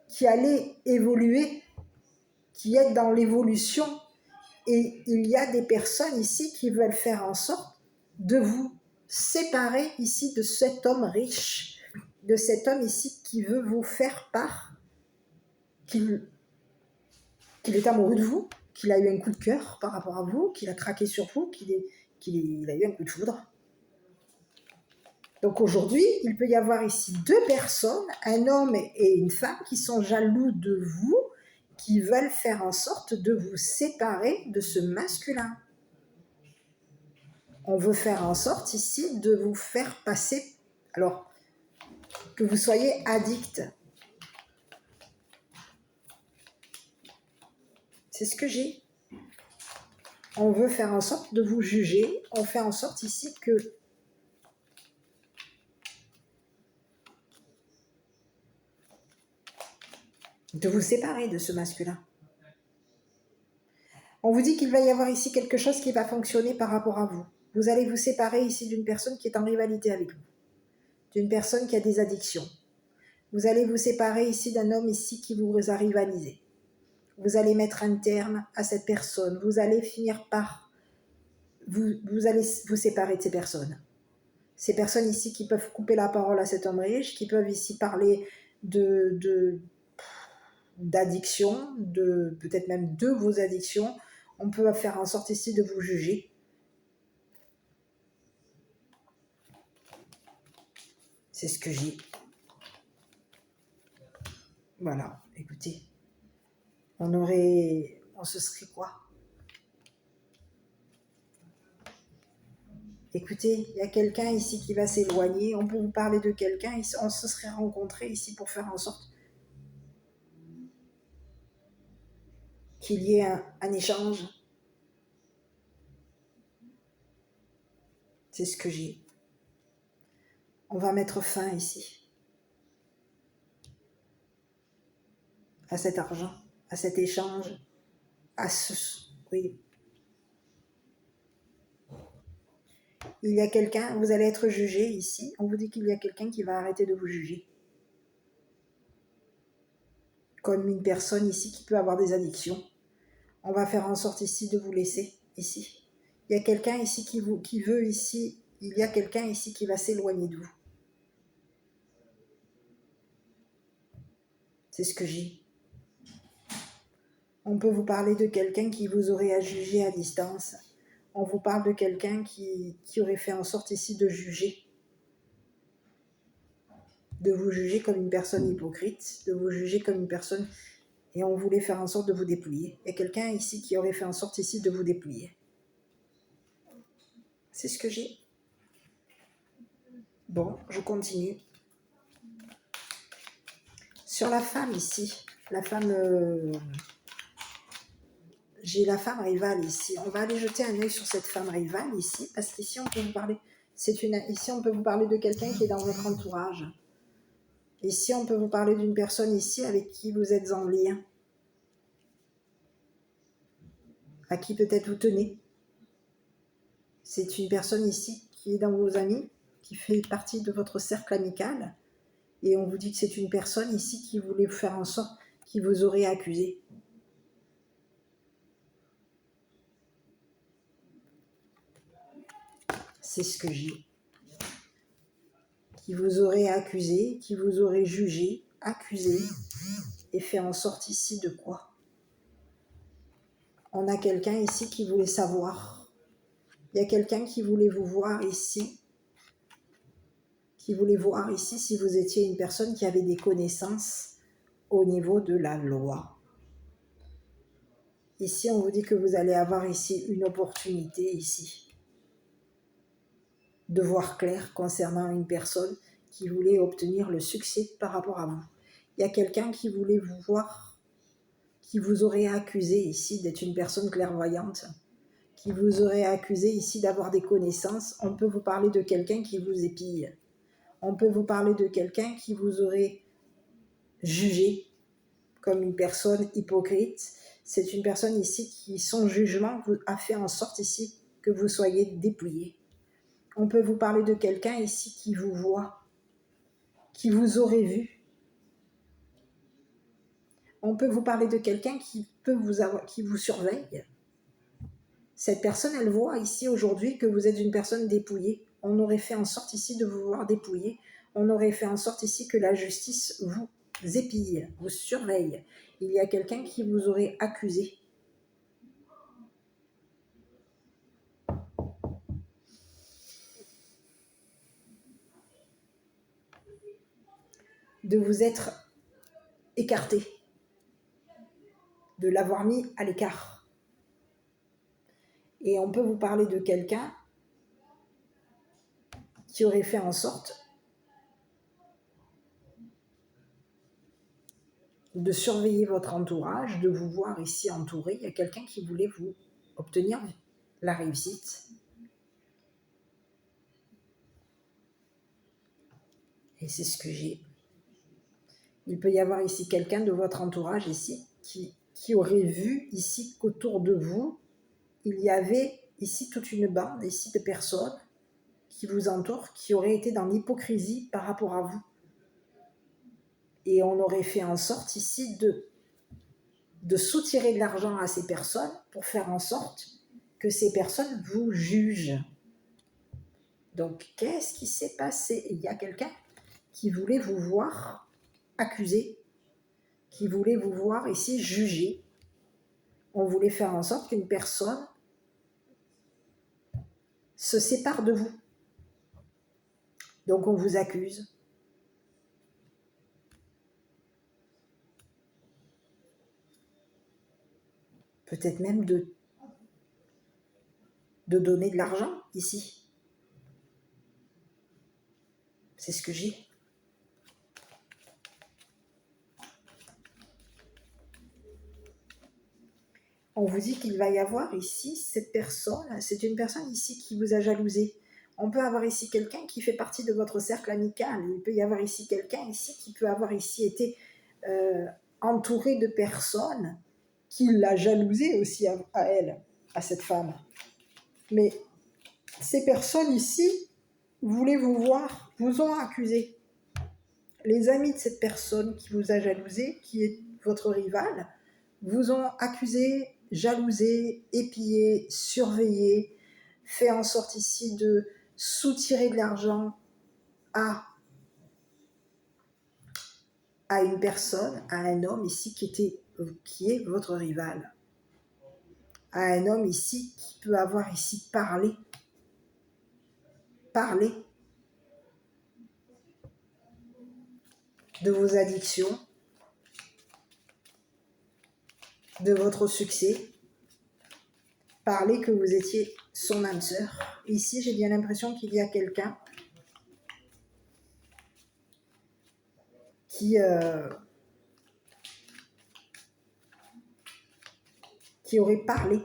qui allait évoluer, qui est dans l'évolution. Et il y a des personnes ici qui veulent faire en sorte de vous séparer ici de cet homme riche, de cet homme ici qui veut vous faire part qu'il est amoureux de vous, qu'il a eu un coup de cœur par rapport à vous, qu'il a craqué sur vous, qu'il a eu un coup de foudre. Donc aujourd'hui, il peut y avoir ici deux personnes, un homme et une femme, qui sont jaloux de vous, qui veulent faire en sorte de vous séparer de ce masculin. On veut faire en sorte ici de vous faire passer, alors que vous soyez addict. C'est ce que j'ai. On veut faire en sorte de vous juger, on fait en sorte ici de vous séparer de ce masculin. On vous dit qu'il va y avoir ici quelque chose qui va fonctionner par rapport à vous. Vous allez vous séparer ici d'une personne qui est en rivalité avec vous, d'une personne qui a des addictions. Vous allez vous séparer ici d'un homme ici qui vous a rivalisé. Vous allez mettre un terme à cette personne. Vous allez finir par... Vous allez vous séparer de ces personnes. Ces personnes ici qui peuvent couper la parole à cet homme riche, qui peuvent ici parler d'addiction, peut-être même de vos addictions. On peut faire en sorte ici de vous juger. C'est ce que j'ai. Voilà, écoutez. On se serait quoi? Écoutez, il y a quelqu'un ici qui va s'éloigner. On peut vous parler de quelqu'un. On se serait rencontrés ici pour faire en sorte qu'il y ait un échange. C'est ce que j'ai. On va mettre fin ici à cet argent, à cet échange, oui. Il y a quelqu'un, vous allez être jugé ici. On vous dit qu'il y a quelqu'un qui va arrêter de vous juger. comme une personne ici qui peut avoir des addictions. On va faire en sorte ici de vous laisser, ici. Il y a quelqu'un ici qui veut ici, il y a quelqu'un ici qui va s'éloigner de vous. C'est ce que j'ai. On peut vous parler de quelqu'un qui vous aurait à juger à distance. On vous parle de quelqu'un qui aurait fait en sorte ici de juger. De vous juger comme une personne hypocrite, de vous juger comme une personne... Et on voulait faire en sorte de vous dépouiller. Il y a quelqu'un ici qui aurait fait en sorte ici de vous dépouiller. C'est ce que j'ai. Bon, je continue. Sur la femme ici, la femme... j'ai la femme rivale ici. On va aller jeter un œil sur cette femme rivale ici, parce qu'ici on peut vous parler... Ici on peut vous parler de quelqu'un qui est dans votre entourage. Ici on peut vous parler d'une personne ici avec qui vous êtes en lien. À qui peut-être vous tenez. C'est une personne ici qui est dans vos amis, qui fait partie de votre cercle amical. Et on vous dit que c'est une personne ici qui voulait vous faire en sorte, qui vous aurait accusé. C'est ce que j'ai. Qui vous aurait accusé, qui vous aurait jugé, accusé, et fait en sorte ici de quoi? On a quelqu'un ici qui voulait savoir. Il y a quelqu'un qui voulait vous voir ici, qui voulait voir ici si vous étiez une personne qui avait des connaissances au niveau de la loi. Ici, on vous dit que vous allez avoir ici une opportunité ici de voir clair concernant une personne qui voulait obtenir le succès par rapport à vous. Il y a quelqu'un qui voulait vous voir, qui vous aurait accusé ici d'être une personne clairvoyante, qui vous aurait accusé ici d'avoir des connaissances. On peut vous parler de quelqu'un qui vous épille. On peut vous parler de quelqu'un qui vous aurait jugé comme une personne hypocrite. C'est une personne ici qui, son jugement, a fait en sorte ici que vous soyez dépouillé. On peut vous parler de quelqu'un ici qui vous voit, qui vous aurait vu. On peut vous parler de quelqu'un qui vous surveille. Cette personne, elle voit ici aujourd'hui que vous êtes une personne dépouillée. On aurait fait en sorte ici de vous voir dépouillé. On aurait fait en sorte ici que la justice vous épille, vous surveille. Il y a quelqu'un qui vous aurait accusé. De vous être écarté, de l'avoir mis à l'écart. Et on peut vous parler de quelqu'un qui aurait fait en sorte de surveiller votre entourage, de vous voir ici entouré. Il y a quelqu'un qui voulait vous obtenir la réussite. Et c'est ce que j'ai. Il peut y avoir ici quelqu'un de votre entourage ici qui aurait vu ici qu'autour de vous, il y avait ici toute une bande ici de personnes qui vous entourent, qui auraient été dans l'hypocrisie par rapport à vous. Et on aurait fait en sorte ici de soutirer de l'argent à ces personnes pour faire en sorte que ces personnes vous jugent. Donc, qu'est-ce qui s'est passé? Il y a quelqu'un qui voulait vous voir accusé, qui voulait vous voir ici jugé. On voulait faire en sorte qu'une personne se sépare de vous. Donc, on vous accuse. Peut-être même de donner de l'argent ici. C'est ce que j'ai. On vous dit qu'il va y avoir ici cette personne, c'est une personne ici qui vous a jalousé. On peut avoir ici quelqu'un qui fait partie de votre cercle amical. Il peut y avoir ici quelqu'un ici qui peut avoir ici été entouré de personnes qui l'a jalousé aussi à elle, à cette femme. Mais ces personnes ici voulaient vous voir, vous ont accusé. Les amis de cette personne qui vous a jalousé, qui est votre rival, vous ont accusé, jalousé, épié, surveillé, fait en sorte ici de soutirer de l'argent à une personne, à un homme ici qui est votre rival, à un homme ici qui peut avoir ici parlé de vos addictions, de votre succès, parler que vous étiez son âme sœur. Ici, j'ai bien l'impression qu'il y a quelqu'un qui aurait parlé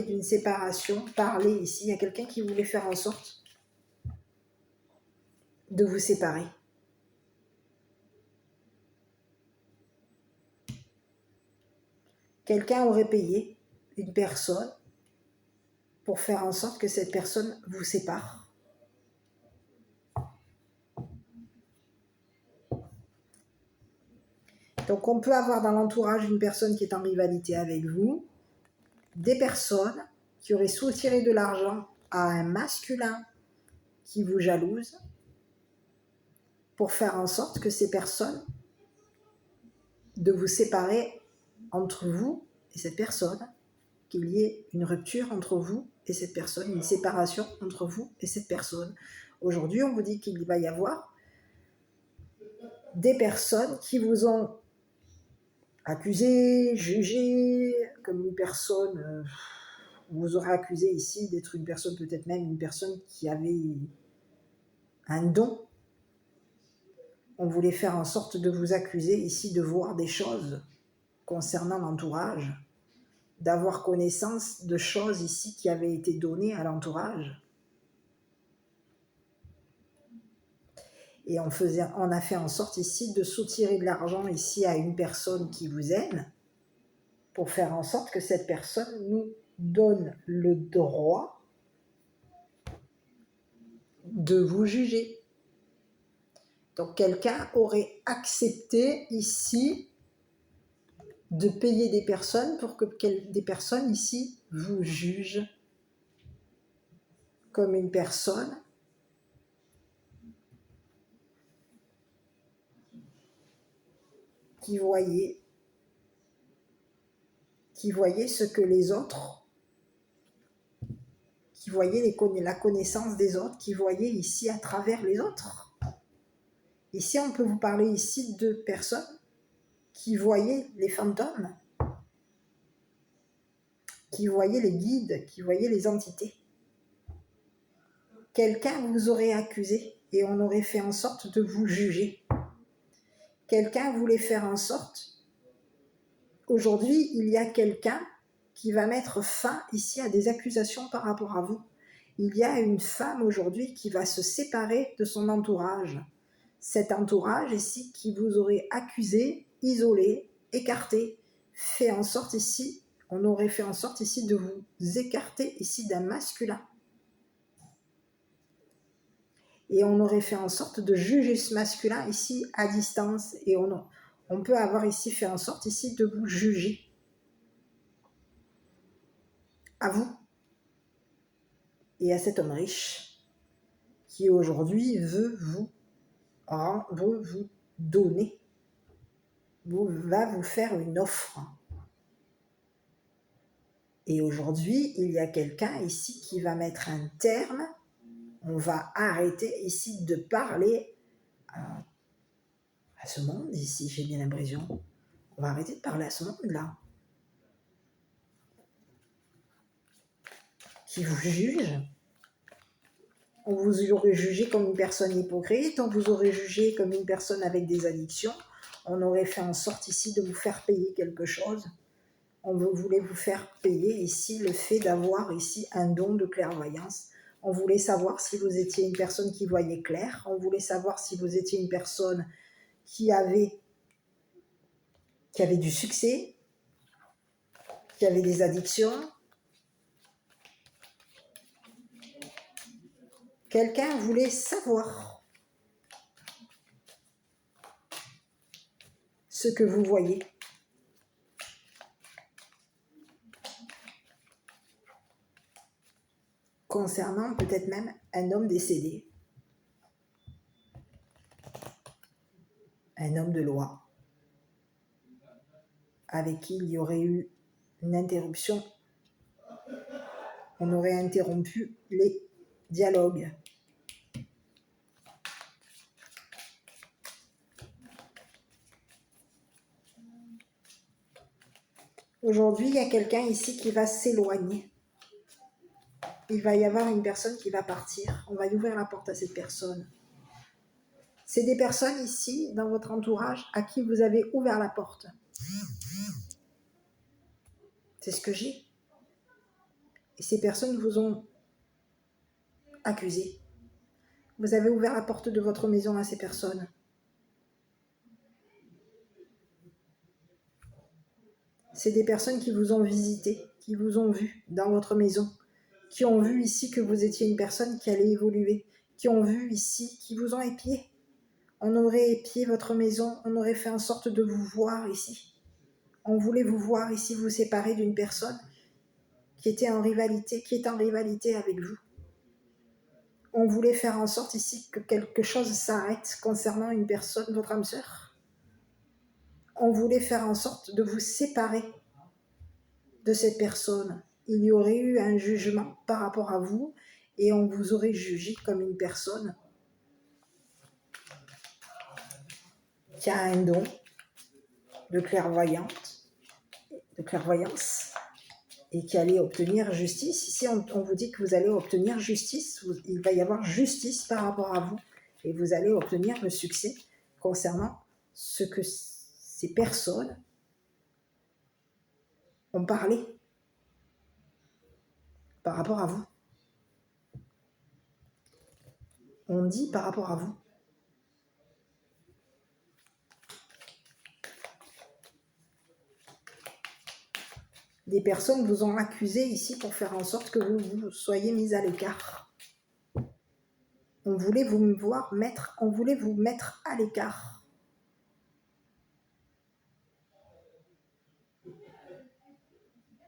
d'une séparation, parler ici, il y a quelqu'un qui voulait faire en sorte de vous séparer. Quelqu'un aurait payé une personne pour faire en sorte que cette personne vous sépare. Donc on peut avoir dans l'entourage une personne qui est en rivalité avec vous, des personnes qui auraient soutiré de l'argent à un masculin qui vous jalouse pour faire en sorte que ces personnes de vous séparer entre vous et cette personne, qu'il y ait une rupture entre vous et cette personne, une séparation entre vous et cette personne. Aujourd'hui, on vous dit qu'il va y avoir des personnes qui vous ont accusé, jugé comme une personne, vous aurez accusé ici d'être une personne, peut-être même une personne qui avait un don. On voulait faire en sorte de vous accuser ici de voir des choses concernant l'entourage, d'avoir connaissance de choses ici qui avaient été données à l'entourage. Et on a fait en sorte ici de soutirer de l'argent ici à une personne qui vous aime pour faire en sorte que cette personne nous donne le droit de vous juger. Donc quelqu'un aurait accepté ici de payer des personnes pour que des personnes ici vous jugent comme une personne qui voyait ce que les autres, qui voyait la connaissance des autres, qui voyait ici à travers les autres. Ici, on peut vous parler ici de personnes qui voyaient les fantômes, qui voyaient les guides, qui voyaient les entités. Quelqu'un vous aurait accusé et on aurait fait en sorte de vous juger. Quelqu'un voulait faire en sorte. Aujourd'hui, il y a quelqu'un qui va mettre fin ici à des accusations par rapport à vous. Il y a une femme aujourd'hui qui va se séparer de son entourage. Cet entourage ici qui vous aurait accusé, isolé, écarté, fait en sorte ici, on aurait fait en sorte ici de vous écarter ici d'un masculin. Et on aurait fait en sorte de juger ce masculin ici à distance. Et on peut avoir ici fait en sorte ici de vous juger. À vous et à cet homme riche qui aujourd'hui veut vous donner, va vous faire une offre. Et aujourd'hui, il y a quelqu'un ici qui va mettre un terme. On va arrêter ici de parler à ce monde ici, j'ai bien l'impression. On va arrêter de parler à ce monde-là. Qui vous juge. On vous aurait jugé comme une personne hypocrite, on vous aurait jugé comme une personne avec des addictions. On aurait fait en sorte ici de vous faire payer quelque chose. On voulait vous faire payer ici le fait d'avoir ici un don de clairvoyance. On voulait savoir si vous étiez une personne qui voyait clair. On voulait savoir si vous étiez une personne qui avait du succès, qui avait des addictions. Quelqu'un voulait savoir ce que vous voyez. Concernant peut-être même un homme décédé, un homme de loi, avec qui il y aurait eu une interruption. On aurait interrompu les dialogues. Aujourd'hui, il y a quelqu'un ici qui va s'éloigner. Il va y avoir une personne qui va partir. On va y ouvrir la porte à cette personne. C'est des personnes ici, dans votre entourage, à qui vous avez ouvert la porte. C'est ce que j'ai. Et ces personnes vous ont accusé. Vous avez ouvert la porte de votre maison à ces personnes. C'est des personnes qui vous ont visité, qui vous ont vu dans votre maison, qui ont vu ici que vous étiez une personne qui allait évoluer, qui ont vu ici, qui vous ont épié. On aurait épié votre maison, on aurait fait en sorte de vous voir ici. On voulait vous voir ici, vous séparer d'une personne qui était en rivalité, qui est en rivalité avec vous. On voulait faire en sorte ici que quelque chose s'arrête concernant une personne, votre âme sœur. On voulait faire en sorte de vous séparer de cette personne. Il y aurait eu un jugement par rapport à vous et on vous aurait jugé comme une personne qui a un don de clairvoyance et qui allait obtenir justice. Ici, on vous dit que vous allez obtenir justice. Il va y avoir justice par rapport à vous et vous allez obtenir le succès concernant ce que ces personnes ont parlé par rapport à vous. On dit par rapport à vous. Des personnes vous ont accusé ici pour faire en sorte que vous soyez mis à l'écart. On voulait vous mettre à l'écart.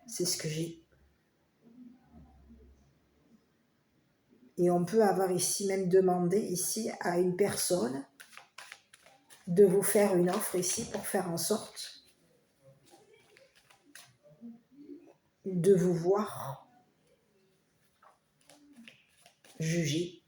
C'est ce que j'ai. Et on peut avoir ici même demandé ici à une personne de vous faire une offre ici pour faire en sorte de vous voir juger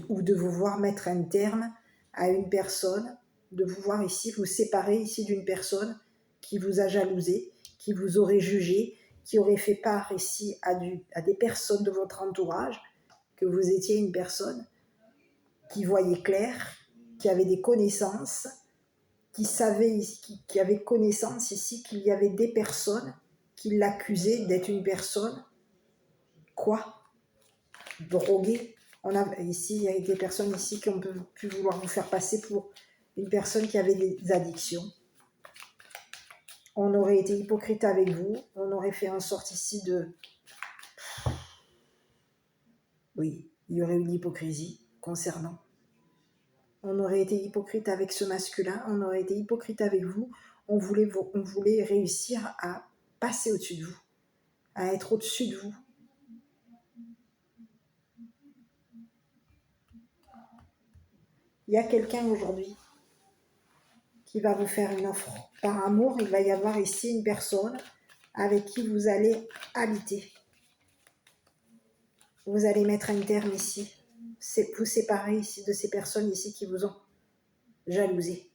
ou de vous voir mettre un terme à une personne, de vous voir ici, vous séparer ici d'une personne qui vous a jalousé, qui vous aurait jugé, qui aurait fait part ici à des personnes de votre entourage, que vous étiez une personne qui voyait clair, qui avait des connaissances, qui avait connaissance ici qu'il y avait des personnes qui l'accusaient d'être une personne, quoi, droguée. Ici, il y a des personnes ici qui ont pu vouloir vous faire passer pour une personne qui avait des addictions. On aurait été hypocrite avec vous, on aurait fait en sorte ici de... Oui, il y aurait eu une hypocrisie concernant. On aurait été hypocrite avec ce masculin, on aurait été hypocrite avec vous, on voulait réussir à passer au-dessus de vous, à être au-dessus de vous. Il y a quelqu'un aujourd'hui qui va vous faire une offre. Par amour, il va y avoir ici une personne avec qui vous allez habiter. Vous allez mettre un terme ici. Vous séparer ici de ces personnes ici qui vous ont jalousé.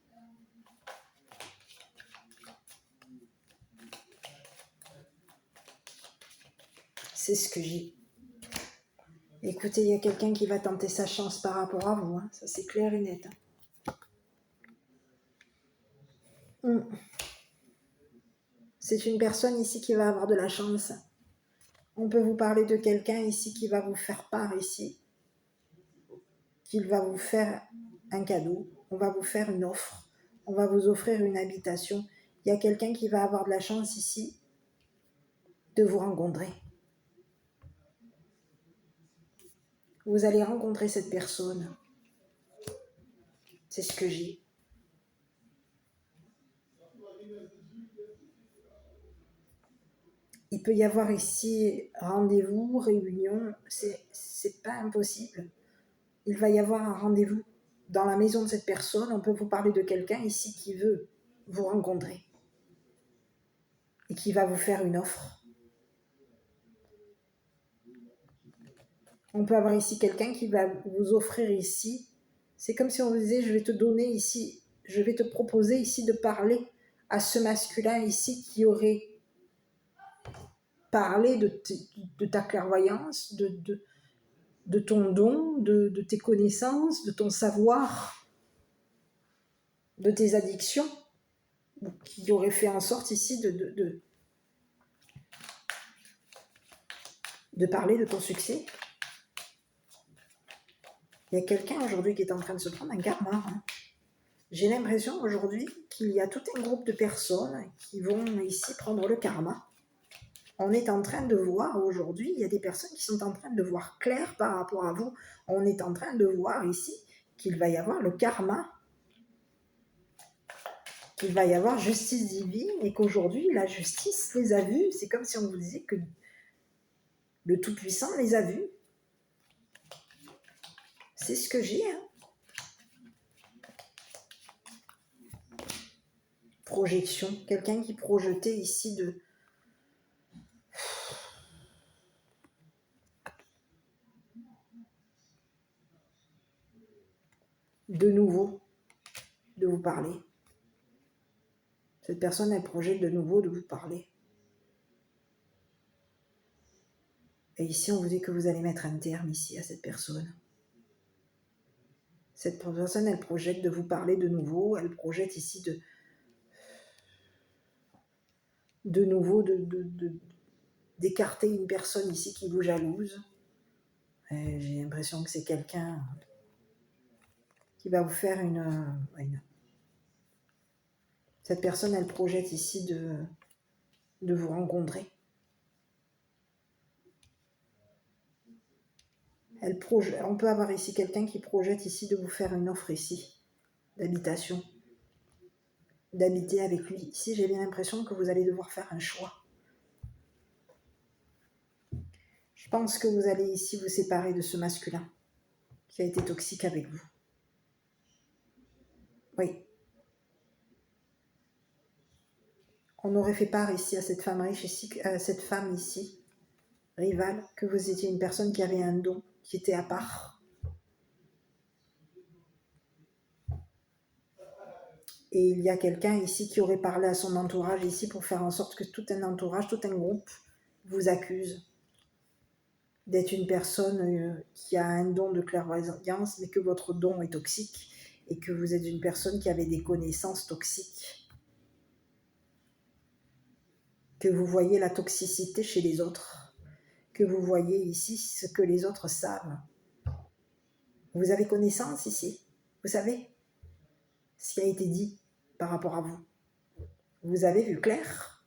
C'est ce que j'ai. Écoutez, il y a quelqu'un qui va tenter sa chance par rapport à vous. Ça, c'est clair et net. C'est une personne ici qui va avoir de la chance. On peut vous parler de quelqu'un ici qui va vous faire part ici, qu'il va vous faire un cadeau, on va vous faire une offre, on va vous offrir une habitation. Il y a quelqu'un qui va avoir de la chance ici de vous rencontrer. Vous allez rencontrer cette personne. C'est ce que j'ai. peut y avoir ici rendez-vous, réunion, c'est pas impossible. Il va y avoir un rendez-vous dans la maison de cette personne. On peut vous parler de quelqu'un ici qui veut vous rencontrer et qui va vous faire une offre. On peut avoir ici quelqu'un qui va vous offrir ici. C'est comme si on vous disait, je vais te donner ici, je vais te proposer ici de parler à ce masculin ici qui aurait parlé de ta clairvoyance, de ton don, de tes connaissances, de ton savoir, de tes addictions, qui aurait fait en sorte ici de parler de ton succès. Il y a quelqu'un aujourd'hui qui est en train de se prendre un karma. Hein. J'ai l'impression aujourd'hui qu'il y a tout un groupe de personnes qui vont ici prendre le karma. On est en train de voir aujourd'hui, il y a des personnes qui sont en train de voir clair par rapport à vous. On est en train de voir ici qu'il va y avoir le karma, qu'il va y avoir justice divine et qu'aujourd'hui, la justice les a vus. C'est comme si on vous disait que le Tout-Puissant les a vus. C'est ce que j'ai. Hein. Projection. Quelqu'un qui projetait ici de nouveau, de vous parler. Cette personne, elle projette de nouveau de vous parler. Et ici, on vous dit que vous allez mettre un terme ici à cette personne. Cette personne, elle projette de vous parler de nouveau. Elle projette ici de nouveau d'écarter une personne ici qui vous jalouse. J'ai l'impression que c'est quelqu'un qui va vous faire Cette personne, elle projette ici de vous rencontrer. On peut avoir ici quelqu'un qui projette ici de vous faire une offre ici, d'habitation, d'habiter avec lui. Ici, j'ai bien l'impression que vous allez devoir faire un choix. Je pense que vous allez ici vous séparer de ce masculin qui a été toxique avec vous. Oui. On aurait fait part ici à cette femme riche ici, à cette femme ici, rivale, que vous étiez une personne qui avait un don, qui était à part. Et il y a quelqu'un ici qui aurait parlé à son entourage ici pour faire en sorte que tout un entourage, tout un groupe vous accuse d'être une personne qui a un don de clairvoyance, mais que votre don est toxique et que vous êtes une personne qui avait des connaissances toxiques. Que vous voyez la toxicité chez les autres, que vous voyez ici ce que les autres savent. Vous avez connaissance ici, vous savez ce qui a été dit par rapport à vous. Vous avez vu clair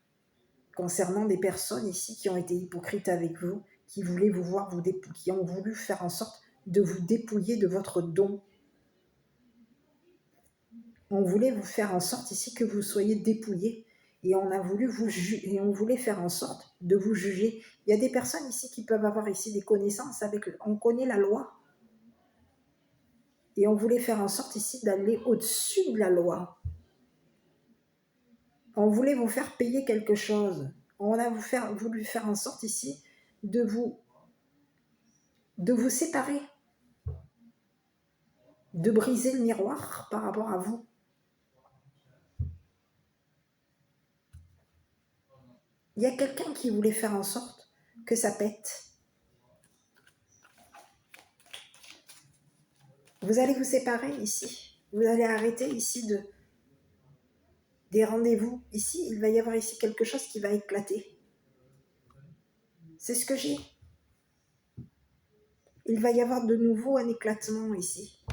concernant des personnes ici qui ont été hypocrites avec vous, qui voulaient vous voir qui ont voulu faire en sorte de vous dépouiller de votre don. On voulait vous faire en sorte ici que vous soyez dépouillés et on a voulu vous juger et on voulait faire en sorte de vous juger. Il y a des personnes ici qui peuvent avoir ici des connaissances on connaît la loi et on voulait faire en sorte ici d'aller au-dessus de la loi. On voulait vous faire payer quelque chose. On a voulu faire en sorte ici de vous séparer, de briser le miroir par rapport à vous. Il y a quelqu'un qui voulait faire en sorte que ça pète. Vous allez vous séparer ici. Vous allez arrêter ici des rendez-vous. Ici, il va y avoir ici quelque chose qui va éclater. C'est ce que j'ai. Il va y avoir de nouveau un éclatement ici.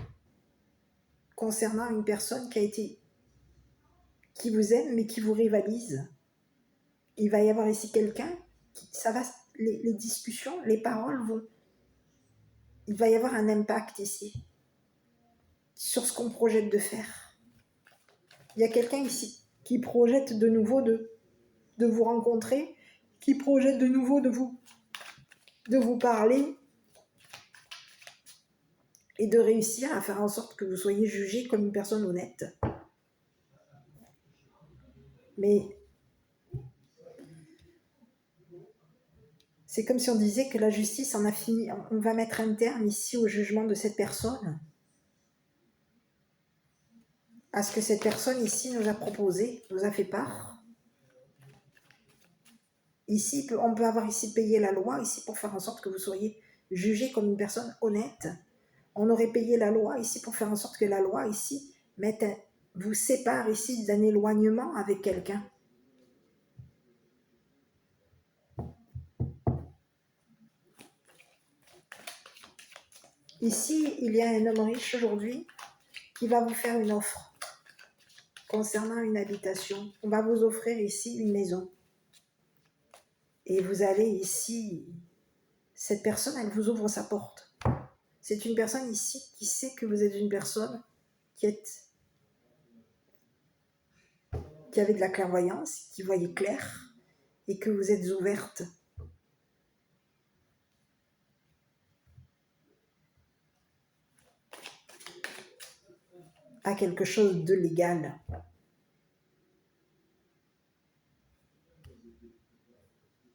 Concernant une personne qui vous aime mais qui vous rivalise. Il va y avoir ici quelqu'un les discussions, les paroles il va y avoir un impact ici sur ce qu'on projette de faire. Il y a quelqu'un ici qui projette de nouveau de vous rencontrer, qui projette de nouveau de vous parler et de réussir à faire en sorte que vous soyez jugé comme une personne honnête. Mais c'est comme si on disait que la justice en a fini. On va mettre un terme ici au jugement de cette personne, à ce que cette personne ici nous a proposé, nous a fait part. Ici, on peut avoir ici payé la loi, ici pour faire en sorte que vous soyez jugé comme une personne honnête. On aurait payé la loi ici pour faire en sorte que la loi ici vous sépare ici d'un éloignement avec quelqu'un. Ici, il y a un homme riche aujourd'hui qui va vous faire une offre concernant une habitation. On va vous offrir ici une maison. Et vous allez ici, cette personne, elle vous ouvre sa porte. C'est une personne ici qui sait que vous êtes une personne qui avait de la clairvoyance, qui voyait clair, et que vous êtes ouverte à quelque chose de légal.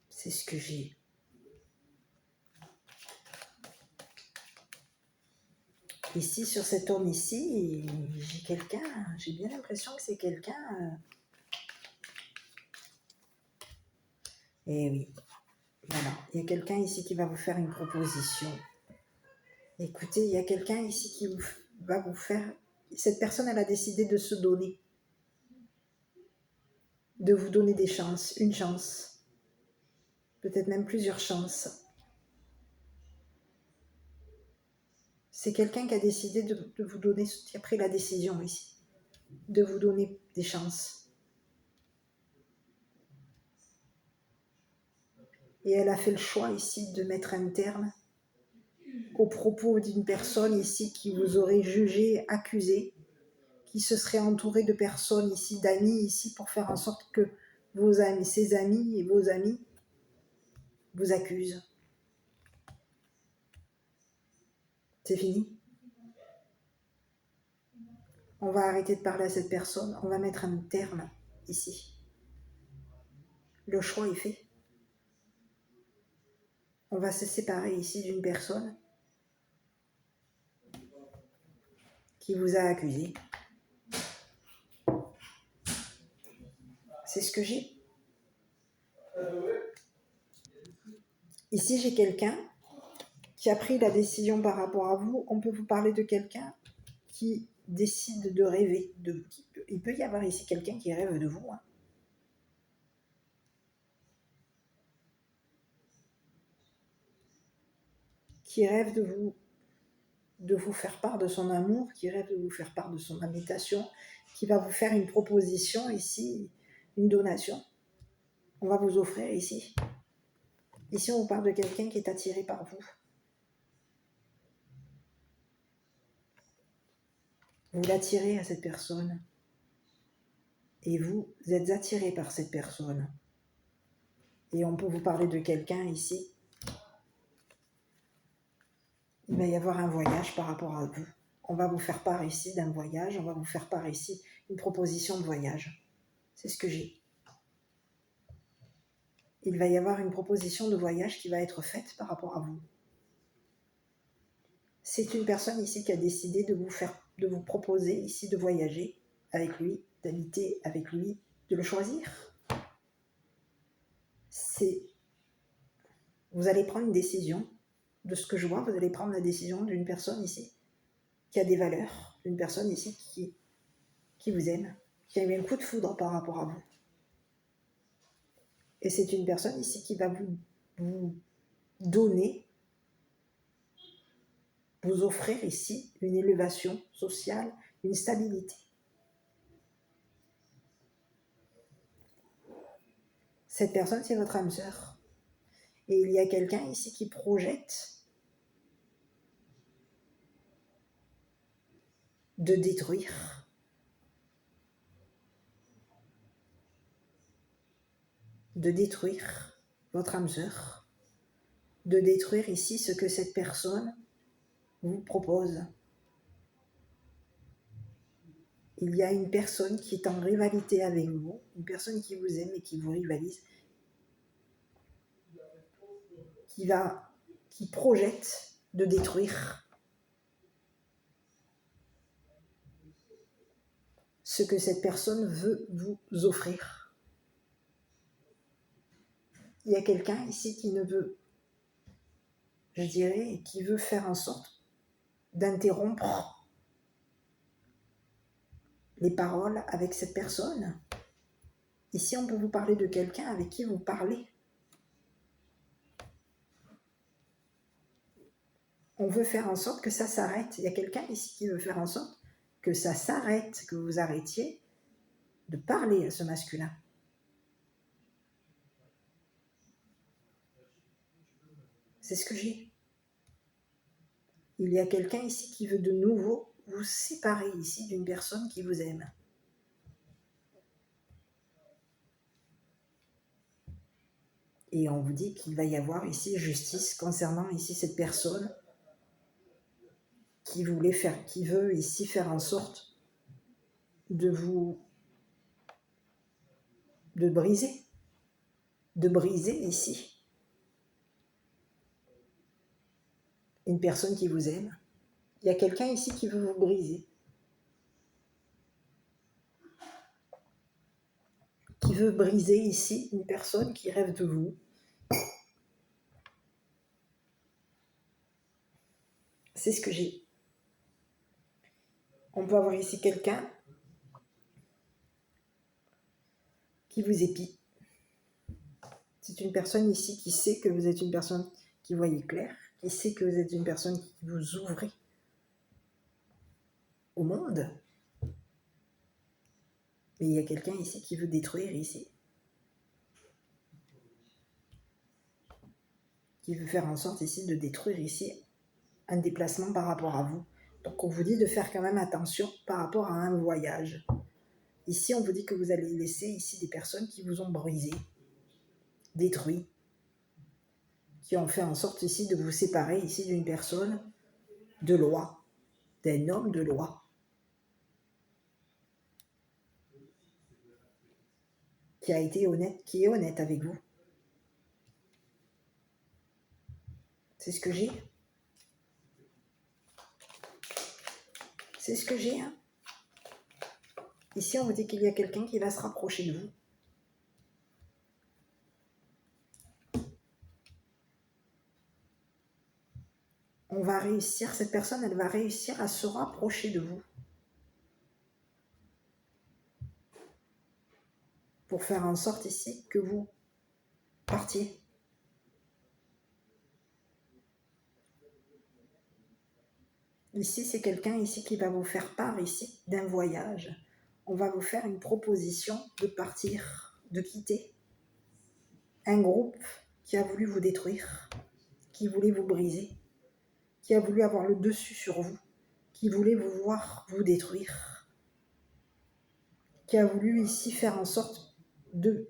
C'est ce que j'ai. Ici, sur cette urne ici, j'ai quelqu'un, j'ai bien l'impression que c'est quelqu'un... Eh oui, voilà, il y a quelqu'un ici qui va vous faire une proposition. Écoutez, il y a quelqu'un ici qui va vous faire... Cette personne, elle a décidé de se donner, de vous donner des chances, une chance, peut-être même plusieurs chances. C'est quelqu'un qui a décidé de vous donner, qui a pris la décision ici, de vous donner des chances. Et elle a fait le choix ici de mettre un terme aux propos d'une personne ici qui vous aurait jugé, accusé, qui se serait entouré de personnes ici, d'amis ici, pour faire en sorte que vos amis, ses amis et vos amis vous accusent. C'est fini. On va arrêter de parler à cette personne, on va mettre un terme ici. Le choix est fait. On va se séparer ici d'une personne qui vous a accusé. C'est ce que j'ai. Ici, j'ai quelqu'un qui a pris la décision par rapport à vous. On peut vous parler de quelqu'un qui décide de rêver. Il peut y avoir ici quelqu'un qui rêve de vous. Qui rêve de vous faire part de son amour, qui rêve de vous faire part de son habitation, qui va vous faire une proposition ici, une donation. On va vous offrir ici. Ici, on vous parle de quelqu'un qui est attiré par vous. Vous l'attirez à cette personne. Et vous êtes attiré par cette personne. Et on peut vous parler de quelqu'un ici. Il va y avoir un voyage par rapport à vous. On va vous faire part ici d'un voyage. On va vous faire part ici une proposition de voyage. C'est ce que j'ai. Il va y avoir une proposition de voyage qui va être faite par rapport à vous. C'est une personne ici qui a décidé de vous proposer ici de voyager avec lui, d'habiter avec lui, de le choisir. Vous allez prendre une décision. De ce que je vois, vous allez prendre la décision d'une personne ici qui a des valeurs, d'une personne ici qui vous aime, qui a eu un coup de foudre par rapport à vous. Et c'est une personne ici qui va vous donner, vous offrir ici une élévation sociale, une stabilité. Cette personne, c'est votre âme sœur. Et il y a quelqu'un ici qui projette de détruire votre âme sœur, de détruire ici ce que cette personne vous propose. Il y a une personne qui est en rivalité avec vous, une personne qui vous aime et qui vous rivalise, qui projette de détruire ce que cette personne veut vous offrir. Il y a quelqu'un ici qui ne veut, je dirais, qui veut faire en sorte d'interrompre les paroles avec cette personne. Ici, on peut vous parler de quelqu'un avec qui vous parlez. On veut faire en sorte que ça s'arrête. Il y a quelqu'un ici qui veut faire en sorte que ça s'arrête, que vous arrêtiez de parler à ce masculin. C'est ce que j'ai. Il y a quelqu'un ici qui veut de nouveau vous séparer ici d'une personne qui vous aime. Et on vous dit qu'il va y avoir ici justice concernant ici cette personne qui veut ici faire en sorte de briser ici une personne qui vous aime. Il y a quelqu'un ici qui veut vous briser, qui veut briser ici une personne qui rêve de vous. C'est ce que j'ai. On peut avoir ici quelqu'un qui vous épie. C'est une personne ici qui sait que vous êtes une personne qui voyait clair, qui sait que vous êtes une personne qui vous ouvre au monde. Mais il y a quelqu'un ici qui veut détruire ici. Qui veut faire en sorte ici de détruire ici un déplacement par rapport à vous. Donc on vous dit de faire quand même attention par rapport à un voyage. Ici on vous dit que vous allez laisser ici des personnes qui vous ont brisé, détruit, qui ont fait en sorte ici de vous séparer ici d'une personne de loi, d'un homme de loi, qui a été honnête, qui est honnête avec vous. C'est ce que j'ai. C'est ce que j'ai. Ici, on vous dit qu'il y a quelqu'un qui va se rapprocher de vous. On va réussir, cette personne, elle va réussir à se rapprocher de vous. Pour faire en sorte ici que vous partiez. Ici, c'est quelqu'un ici qui va vous faire part ici d'un voyage. On va vous faire une proposition de partir, de quitter un groupe qui a voulu vous détruire, qui voulait vous briser, qui a voulu avoir le dessus sur vous, qui voulait vous voir vous détruire, qui a voulu ici faire en sorte de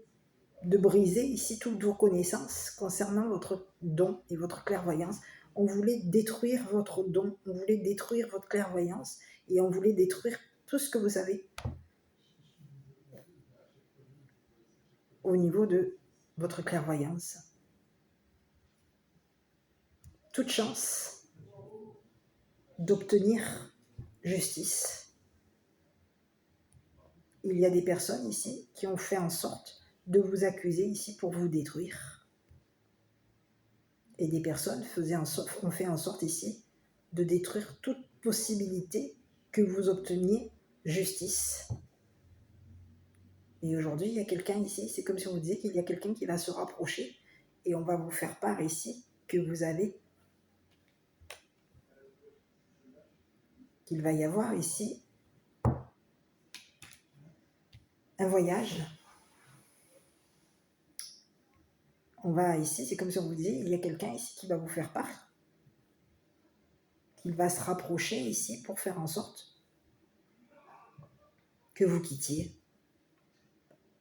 briser ici toutes vos connaissances concernant votre don et votre clairvoyance. On voulait détruire votre don, on voulait détruire votre clairvoyance et on voulait détruire tout ce que vous savez au niveau de votre clairvoyance. Toute chance d'obtenir justice. Il y a des personnes ici qui ont fait en sorte de vous accuser ici pour vous détruire. Et des personnes ont fait en sorte ici de détruire toute possibilité que vous obteniez justice. Et aujourd'hui, il y a quelqu'un ici, c'est comme si on vous disait qu'il y a quelqu'un qui va se rapprocher et on va vous faire part ici qu'il va y avoir ici un voyage. On va ici, c'est comme si on vous disait, il y a quelqu'un ici qui va vous faire part, qu'il va se rapprocher ici pour faire en sorte que vous quittiez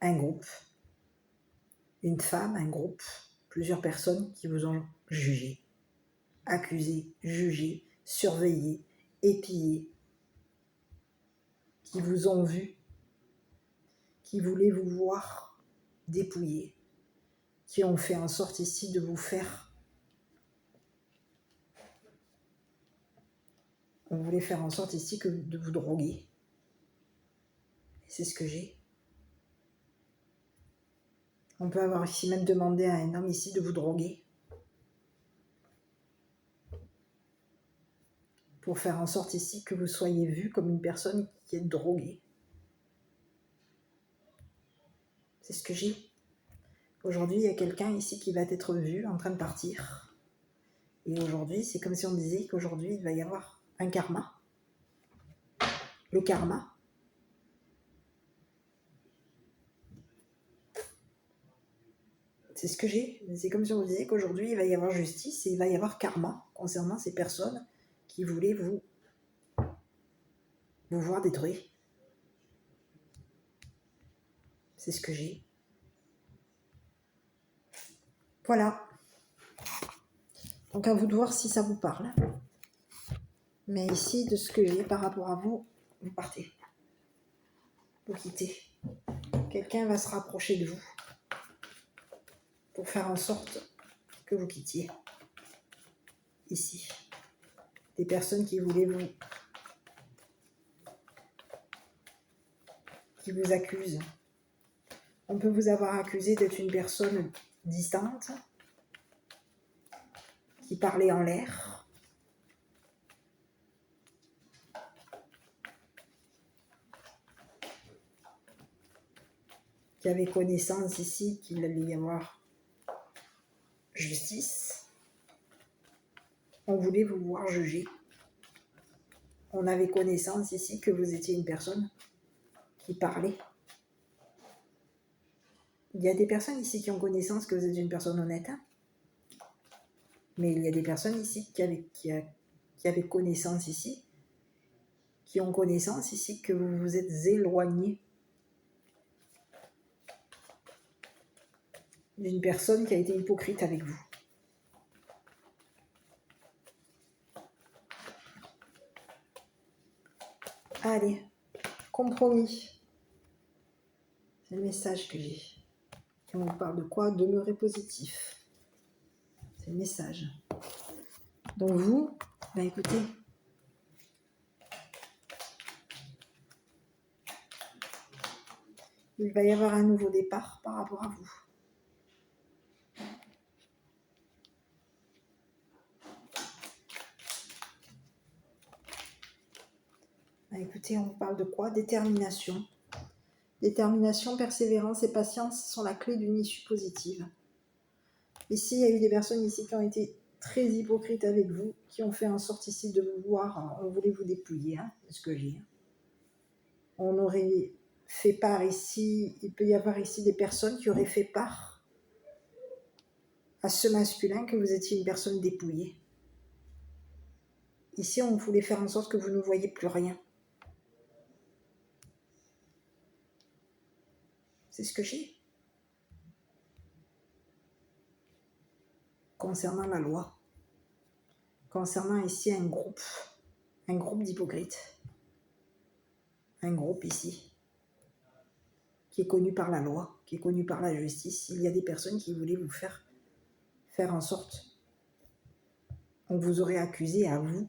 un groupe, une femme, un groupe, plusieurs personnes qui vous ont jugé, accusé, jugé, surveillé, épié, qui vous ont vu, qui voulaient vous voir dépouillé, qui ont fait en sorte ici de vous faire. On voulait faire en sorte ici que de vous droguer. C'est ce que j'ai. On peut avoir ici même demandé à un homme ici de vous droguer. Pour faire en sorte ici que vous soyez vu comme une personne qui est droguée. C'est ce que j'ai. Aujourd'hui, il y a quelqu'un ici qui va être vu en train de partir. Et aujourd'hui, c'est comme si on disait qu'aujourd'hui, il va y avoir un karma. Le karma. C'est ce que j'ai. C'est comme si on disait qu'aujourd'hui, il va y avoir justice et il va y avoir karma concernant ces personnes qui voulaient vous voir détruit. C'est ce que j'ai. Voilà. Donc à vous de voir si ça vous parle. Mais ici, de ce que j'ai par rapport à vous, vous partez. Vous quittez. Quelqu'un va se rapprocher de vous pour faire en sorte que vous quittiez. Ici. Des personnes qui voulaient vous... qui vous accusent. On peut vous avoir accusé d'être une personne distante, qui parlait en l'air, qui avait connaissance ici qu'il allait y avoir justice. On voulait vous voir juger. On avait connaissance ici que vous étiez une personne qui parlait. Il y a des personnes ici qui ont connaissance que vous êtes une personne honnête. Hein, mais il y a des personnes ici qui avaient connaissance ici, qui ont connaissance ici que vous vous êtes éloigné d'une personne qui a été hypocrite avec vous. Allez, compromis. C'est le message que j'ai. On vous parle de quoi? Demeurer positif. C'est le message. Donc vous, écoutez, il va y avoir un nouveau départ par rapport à vous. Écoutez, on vous parle de quoi? Détermination. Détermination, persévérance et patience sont la clé d'une issue positive. Ici, il y a eu des personnes ici qui ont été très hypocrites avec vous, qui ont fait en sorte ici de vous voir, on voulait vous dépouiller, hein, c'est ce que j'ai. On aurait fait part ici, il peut y avoir ici des personnes qui auraient fait part à ce masculin que vous étiez une personne dépouillée. Ici, on voulait faire en sorte que vous ne voyiez plus rien. C'est ce que j'ai. Concernant la loi. Concernant ici un groupe d'hypocrites. Un groupe ici, qui est connu par la loi, qui est connu par la justice. Il y a des personnes qui voulaient vous faire en sorte. On vous aurait accusé à vous.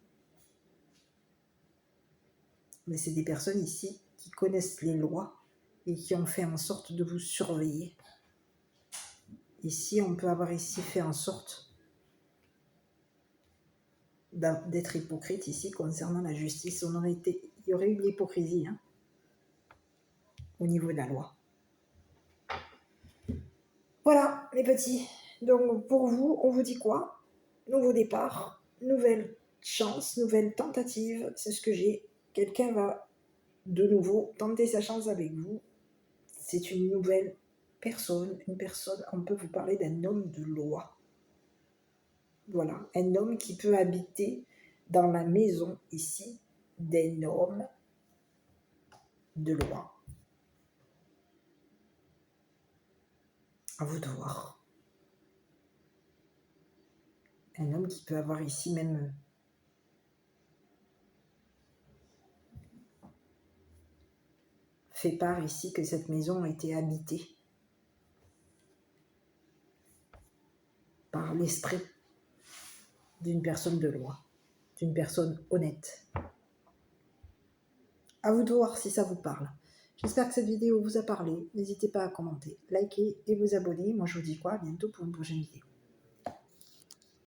Mais c'est des personnes ici qui connaissent les lois et qui ont fait en sorte de vous surveiller. Ici, on peut avoir ici fait en sorte d'être hypocrite ici concernant la justice. Il y aurait eu de l'hypocrisie hein, au niveau de la loi. Voilà les petits. Donc pour vous, on vous dit quoi? Nouveau départ, nouvelle chance, nouvelle tentative. C'est ce que j'ai. Quelqu'un va de nouveau tenter sa chance avec vous. C'est une nouvelle personne, on peut vous parler d'un homme de loi. Voilà, un homme qui peut habiter dans la maison ici d'un homme de loi. À vous de voir. Un homme qui peut avoir ici même fait part ici que cette maison a été habitée par l'esprit d'une personne de loi, d'une personne honnête. À vous de voir si ça vous parle. J'espère que cette vidéo vous a parlé. N'hésitez pas à commenter, liker et vous abonner. Moi je vous dis quoi, à bientôt pour une prochaine vidéo.